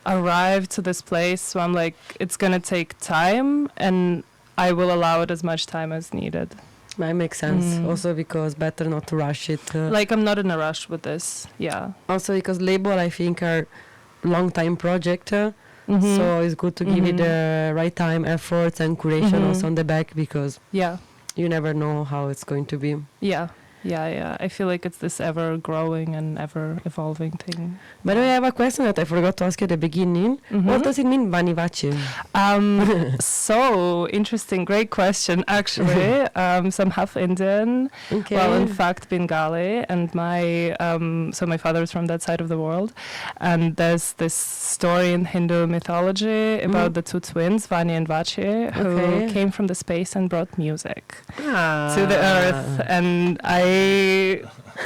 arrived to this place where I'm like, it's gonna take time, and I will allow it as much time as needed. That makes sense. Also because better not to rush it. Like I'm not in a rush with this. Yeah. Also because label, I think, are long time project. So it's good to give it the right time, efforts, and curation also on the back, because you never know how it's going to be. Yeah. I feel like it's this ever growing and ever evolving thing. By the way, I have a question that I forgot to ask you at the beginning. What does it mean, Vani Vachi? So interesting, great question. Actually, so I'm half Indian. Okay. Well, in fact, Bengali, and my my father is from that side of the world. And there's this story in Hindu mythology about the two twins, Vani and Vachi, who came from the space and brought music to the earth. And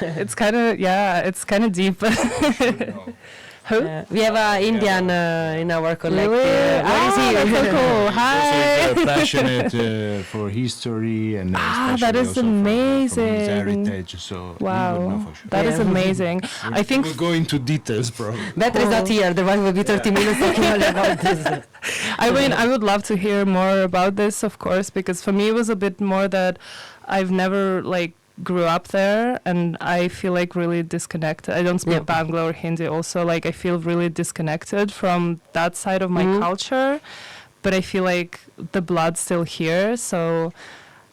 it's kind of deep. Who? We have an Indian in our collective. Where is he? That's so cool. Hi. Also passionate for history and that is especially also amazing. from his heritage. So he would know for sure. That is amazing. I think we'll go into details probably. Better is not here. Otherwise, we'll be 30 minutes talking only about this. I mean, I would love to hear more about this, of course, because for me it was a bit more that I've never grew up there, and I feel like really disconnected. I don't speak Bangla or Hindi also. Like I feel really disconnected from that side of my culture, but I feel like the blood's still here. So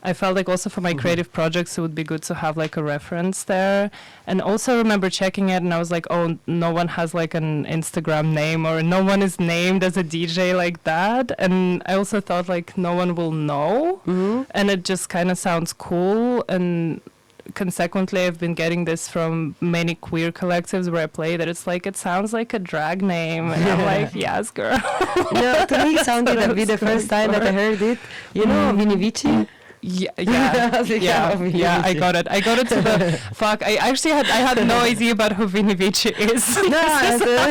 I felt like also for my creative projects, it would be good to have like a reference there. And also I remember checking it and I was like, oh, no one has like an Instagram name, or no one is named as a DJ like that. And I also thought like no one will know. And it just kind of sounds cool. And consequently, I've been getting this from many queer collectives where I play, that it's like, it sounds like a drag name. And I'm like, yes, girl. No, to me it sounded a bit the first time that I heard it. You know, Vani Vachi? Yeah, I got it. I got it to the fuck. I had no idea about who Vani Vachi is. No,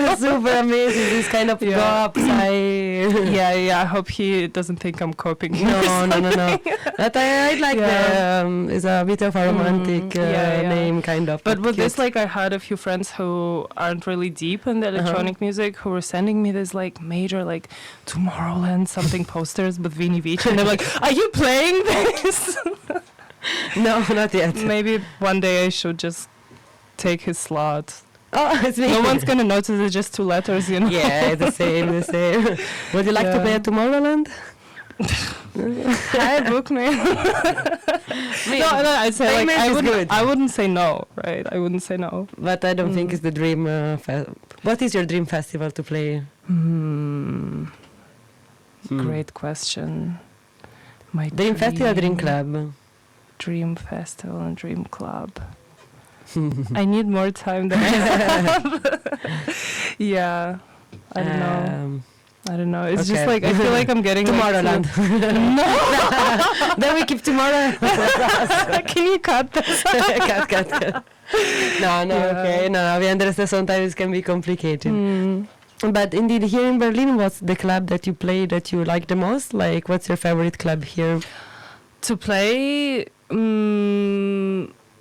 it's super amazing. This kind of pop. I hope he doesn't think I'm copying. No. But I like the. It's a bit of a romantic name, kind of. But with this, like, I had a few friends who aren't really deep in the electronic music who were sending me this like major like Tomorrowland something posters with Vani Vachi, and they're like, "Are you playing this?" No, not yet. Maybe one day I should just take his slot. Oh, it's me. No one's gonna notice, it's just two letters, you know. Yeah, the same. Would you like to play at Tomorrowland? Hi, book me. No, I'd say like I wouldn't say no, right? I wouldn't say no. But I don't think it's the dream. What is your dream festival to play? Great question. My dream festival, dream club. Dream festival and dream club. I need more time than I have. Yeah. I don't know. I don't know. It's just okay. like I feel like I'm getting Tomorrowland. No. Then we keep tomorrow. Can you cut this? cut. No, Yeah. okay. No, we understand sometimes it can be complicated. But indeed, here in Berlin, what's the club that you play that you like the most? Like, what's your favorite club here? To play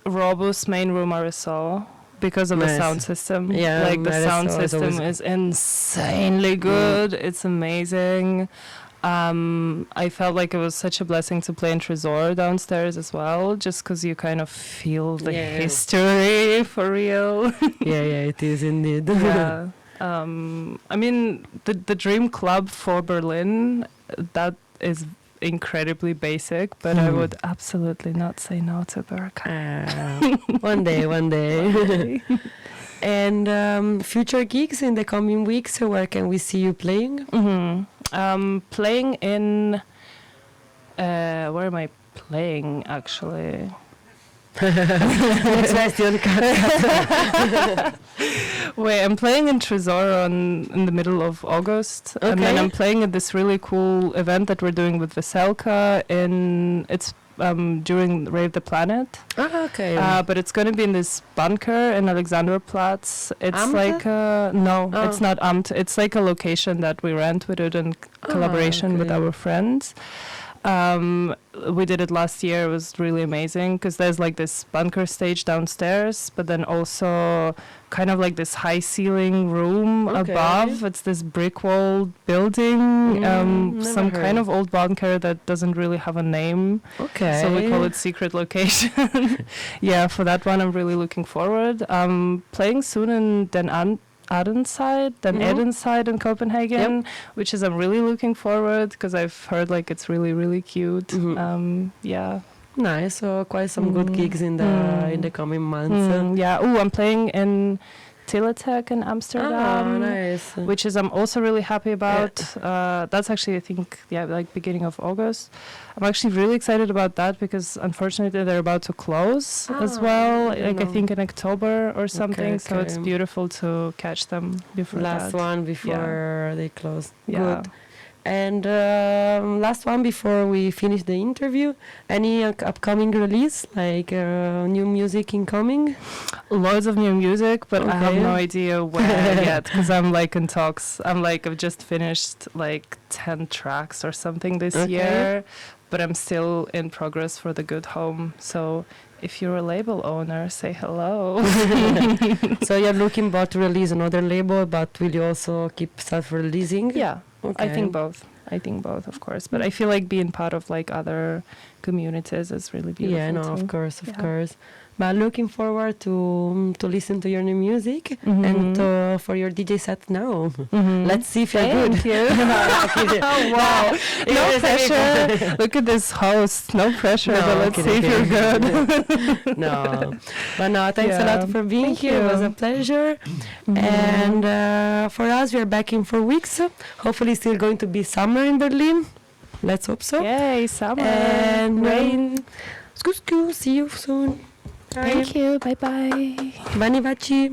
Robust Main Room RSO because of the Nice. sound system. Yeah, like the sound RSO is system always is insanely good. It's amazing. I felt like it was such a blessing to play in Tresor downstairs as well, just because you kind of feel the history for real. yeah, it is indeed. Yeah. I mean, the dream club for Berlin, that is incredibly basic, but I would absolutely not say no to Berka. One day. And future gigs in the coming weeks, where can we see you playing? Playing in... where am I playing, actually? Next question. Wait, I'm playing in Tresor in the middle of August, and then I'm playing at this really cool event that we're doing with Veselka it's during Rave the Planet. Okay. But it's going to be in this bunker in Alexanderplatz. It's Amt? like it's not Amt. It's like a location that we rent. We did in collaboration with our friends. We did it last year. It was really amazing because there's like this bunker stage downstairs, but then also kind of like this high ceiling room above. It's this brick walled building, some kind of old bunker that doesn't really have a name. Okay. So we call it secret location. Yeah, for that one I'm really looking forward. Playing soon in Edenside in Copenhagen, which is I'm really looking forward because I've heard like it's really, really cute. Yeah. Nice. So quite some good gigs in the coming months. Yeah. I'm playing in Teletek in Amsterdam, nice. which is I'm also really happy about. That's actually I think like beginning of August. I'm actually really excited about that because unfortunately they're about to close as well. Like I think in October or something. So it's beautiful to catch them before last that. one before they close. Yeah. Good. And last one before we finish the interview, any upcoming release, like new music incoming? Loads of new music, but I have no idea where yet because I'm like in talks. I've just finished like 10 tracks or something this year, but I'm still in progress for The Good Home. So if you're a label owner, say hello. So you're looking about to release another label, but will you also keep self-releasing? Yeah. Okay. I think both, of course. But I feel like being part of like other communities is really beautiful. Yeah, no, too. of course. But looking forward to listen to your new music and for your DJ set now. Let's see if you're good. Thank you. Oh, wow. No pressure. Look at this host. No pressure, but let's see if you're good. No. But no, thanks a lot for being here. You. It was a pleasure. And for us, we are back in 4 weeks. Hopefully still going to be summer in Berlin. Let's hope so. Yay, summer. And rain. See you soon. Thank you. Bye-bye. Vani Vachi.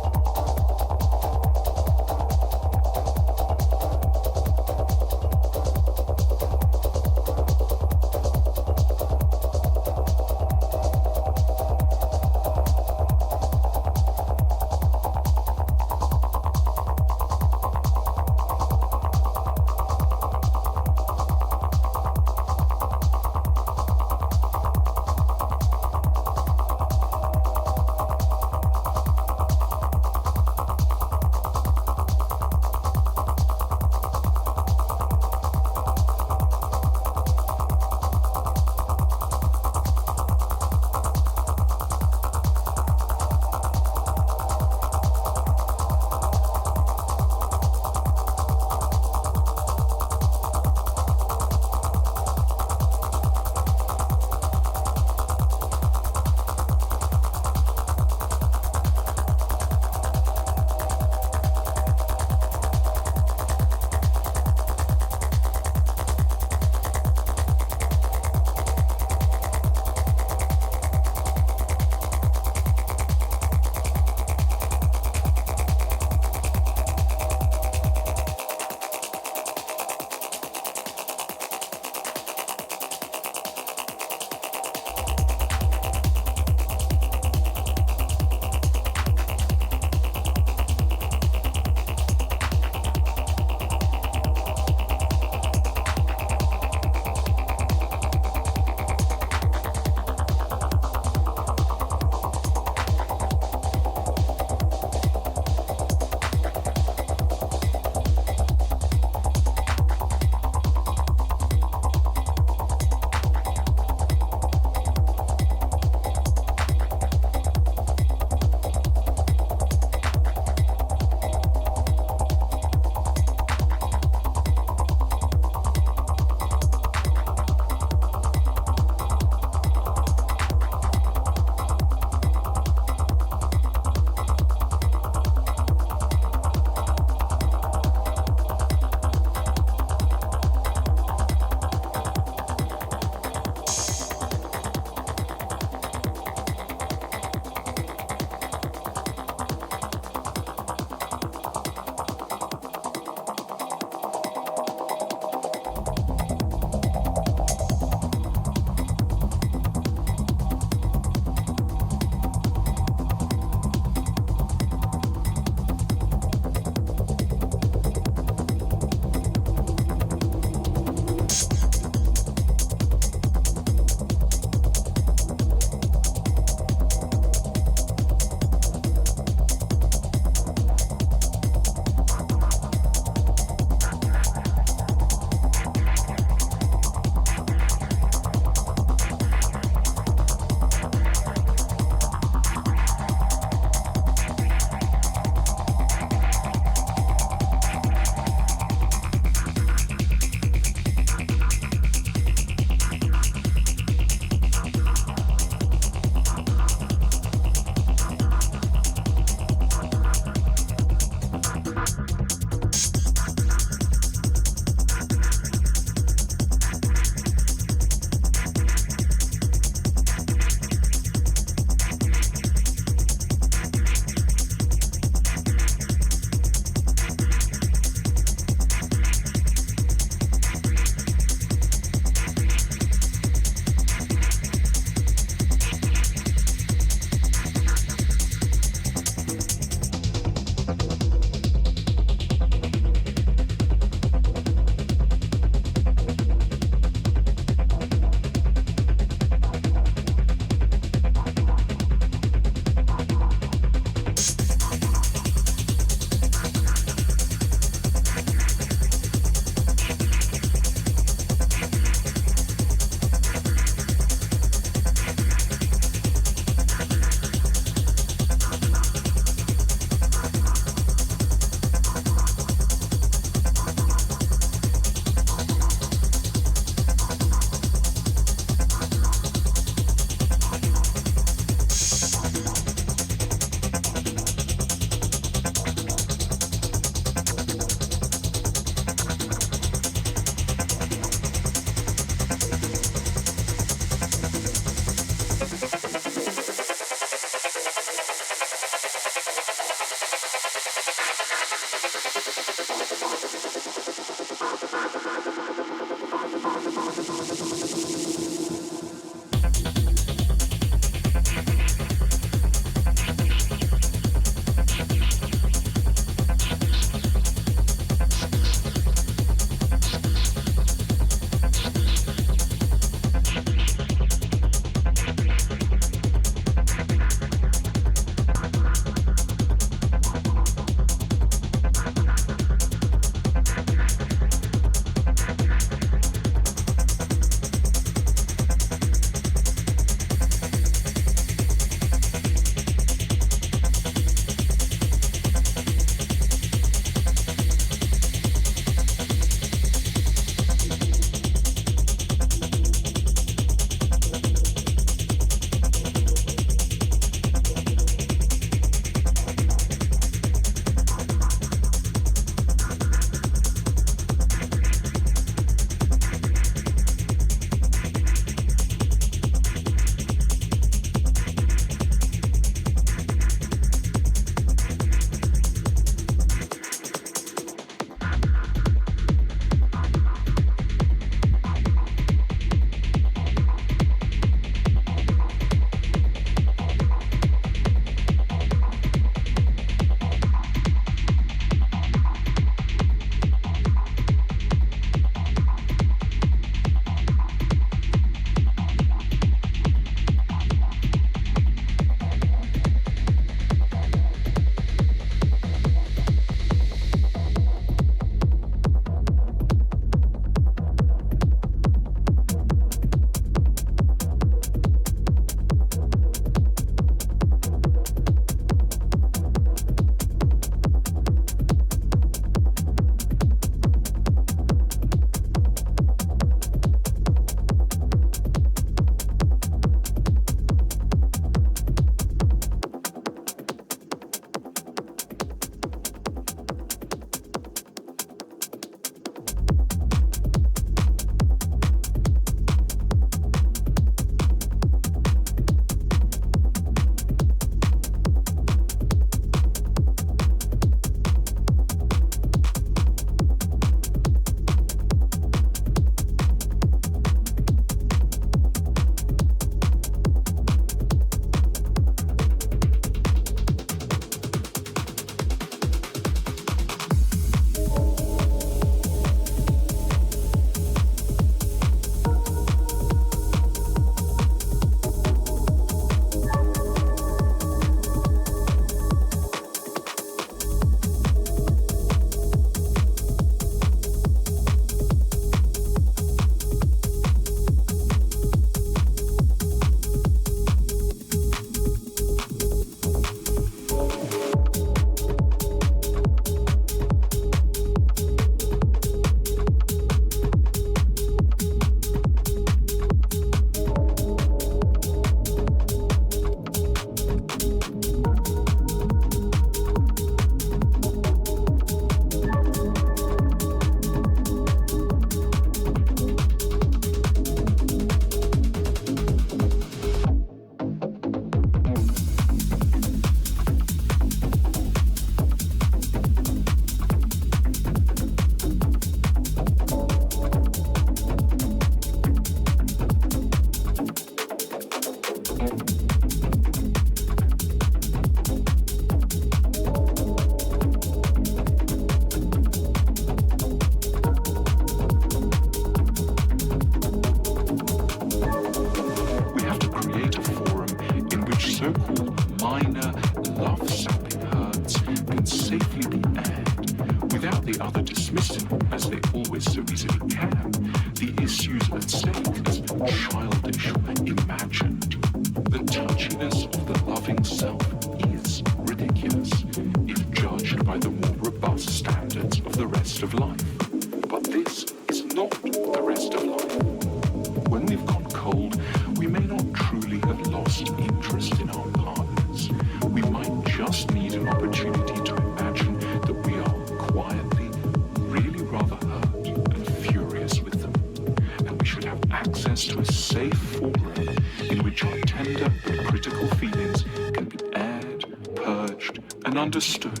Understood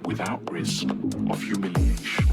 without risk of humiliation.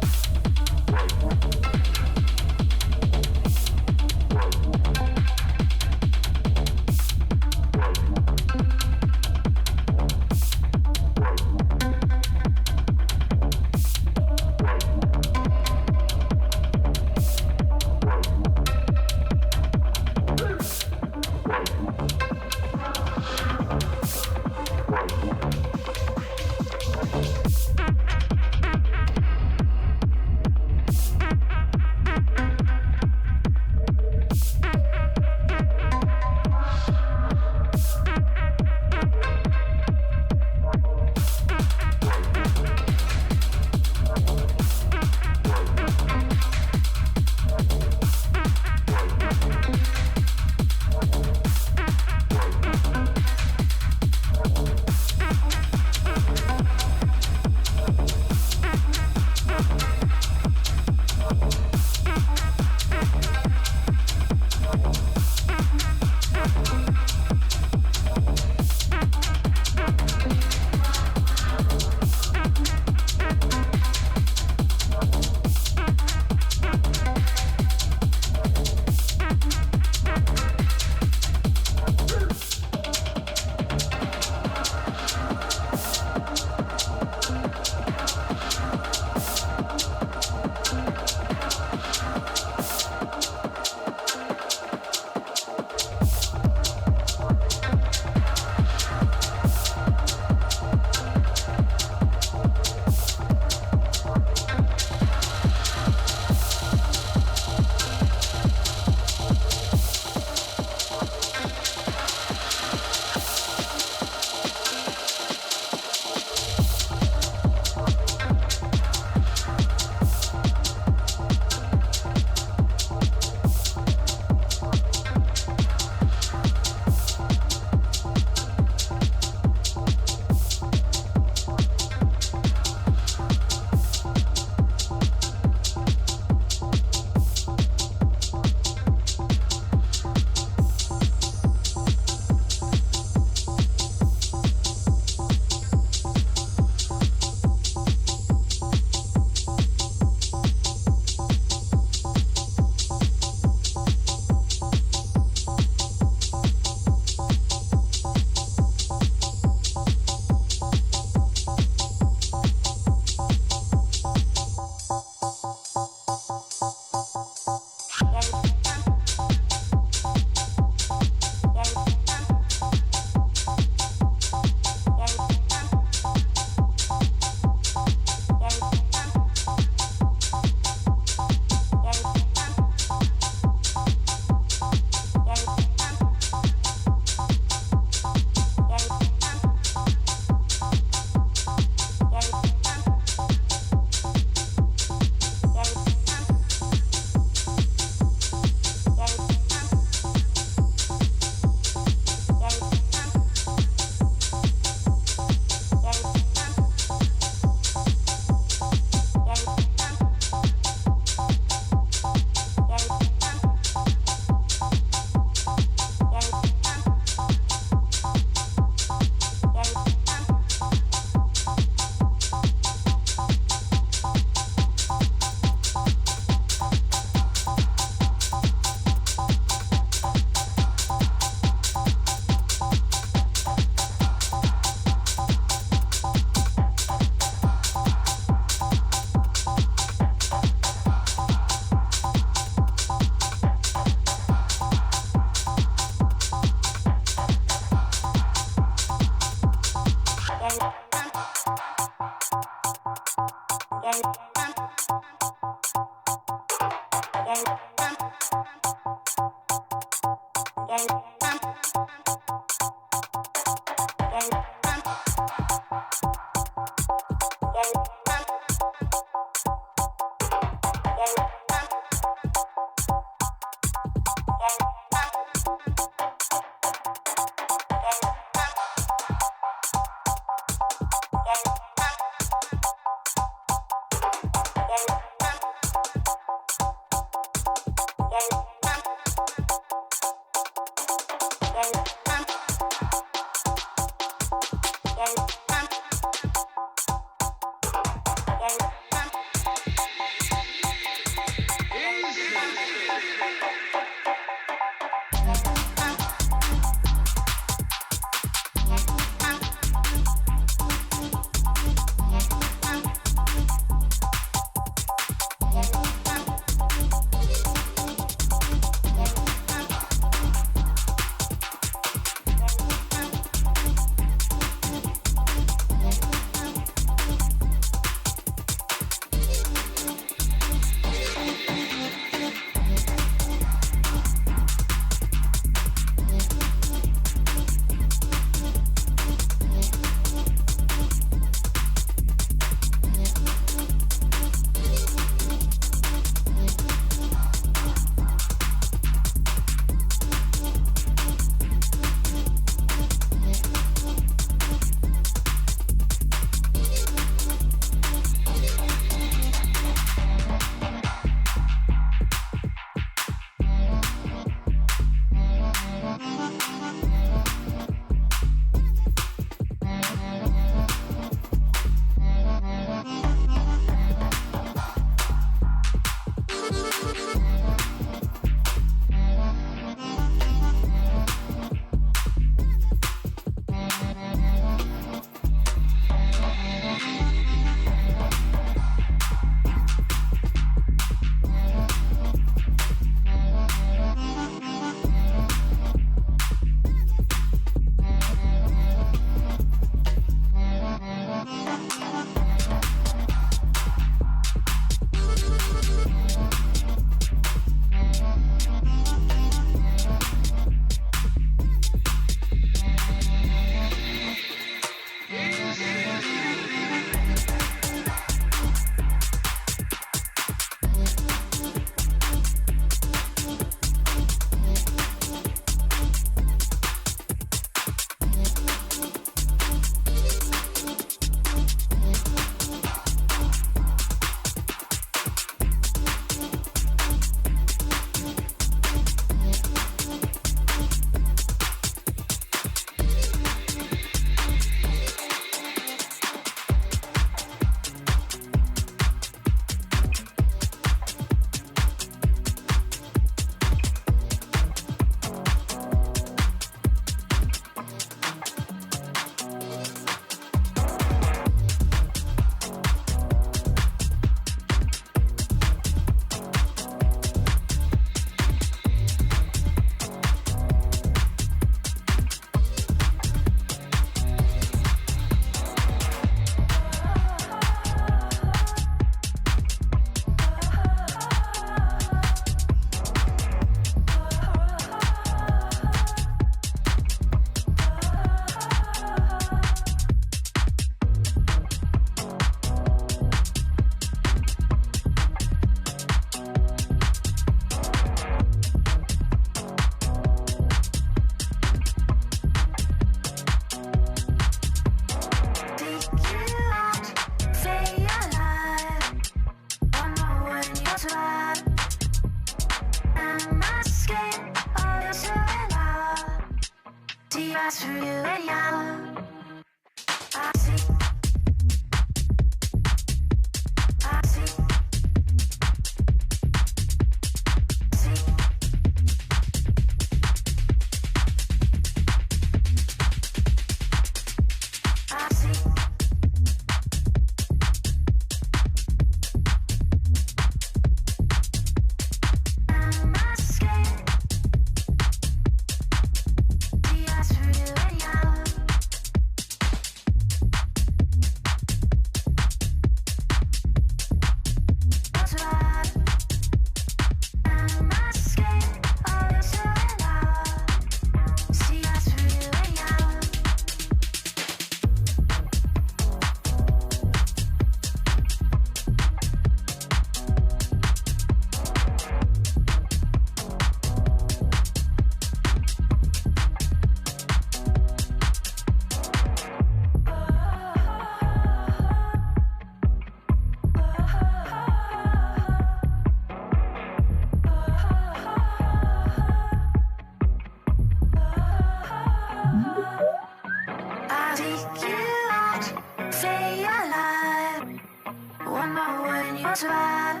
try.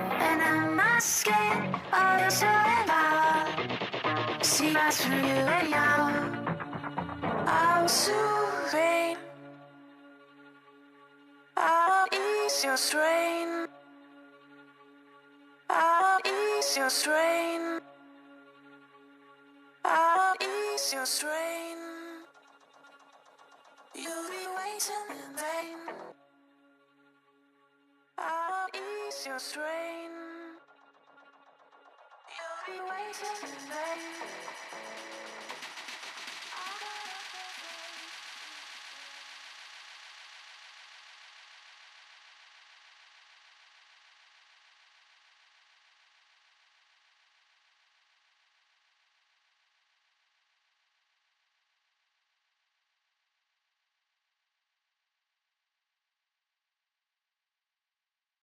And I'm not scared of your surrender. See right through you and you. I'm serene. I'll ease your strain. I'll ease your strain. I'll ease your strain. You'll be waiting in vain. I'll ease your strain. You'll be waiting in vain.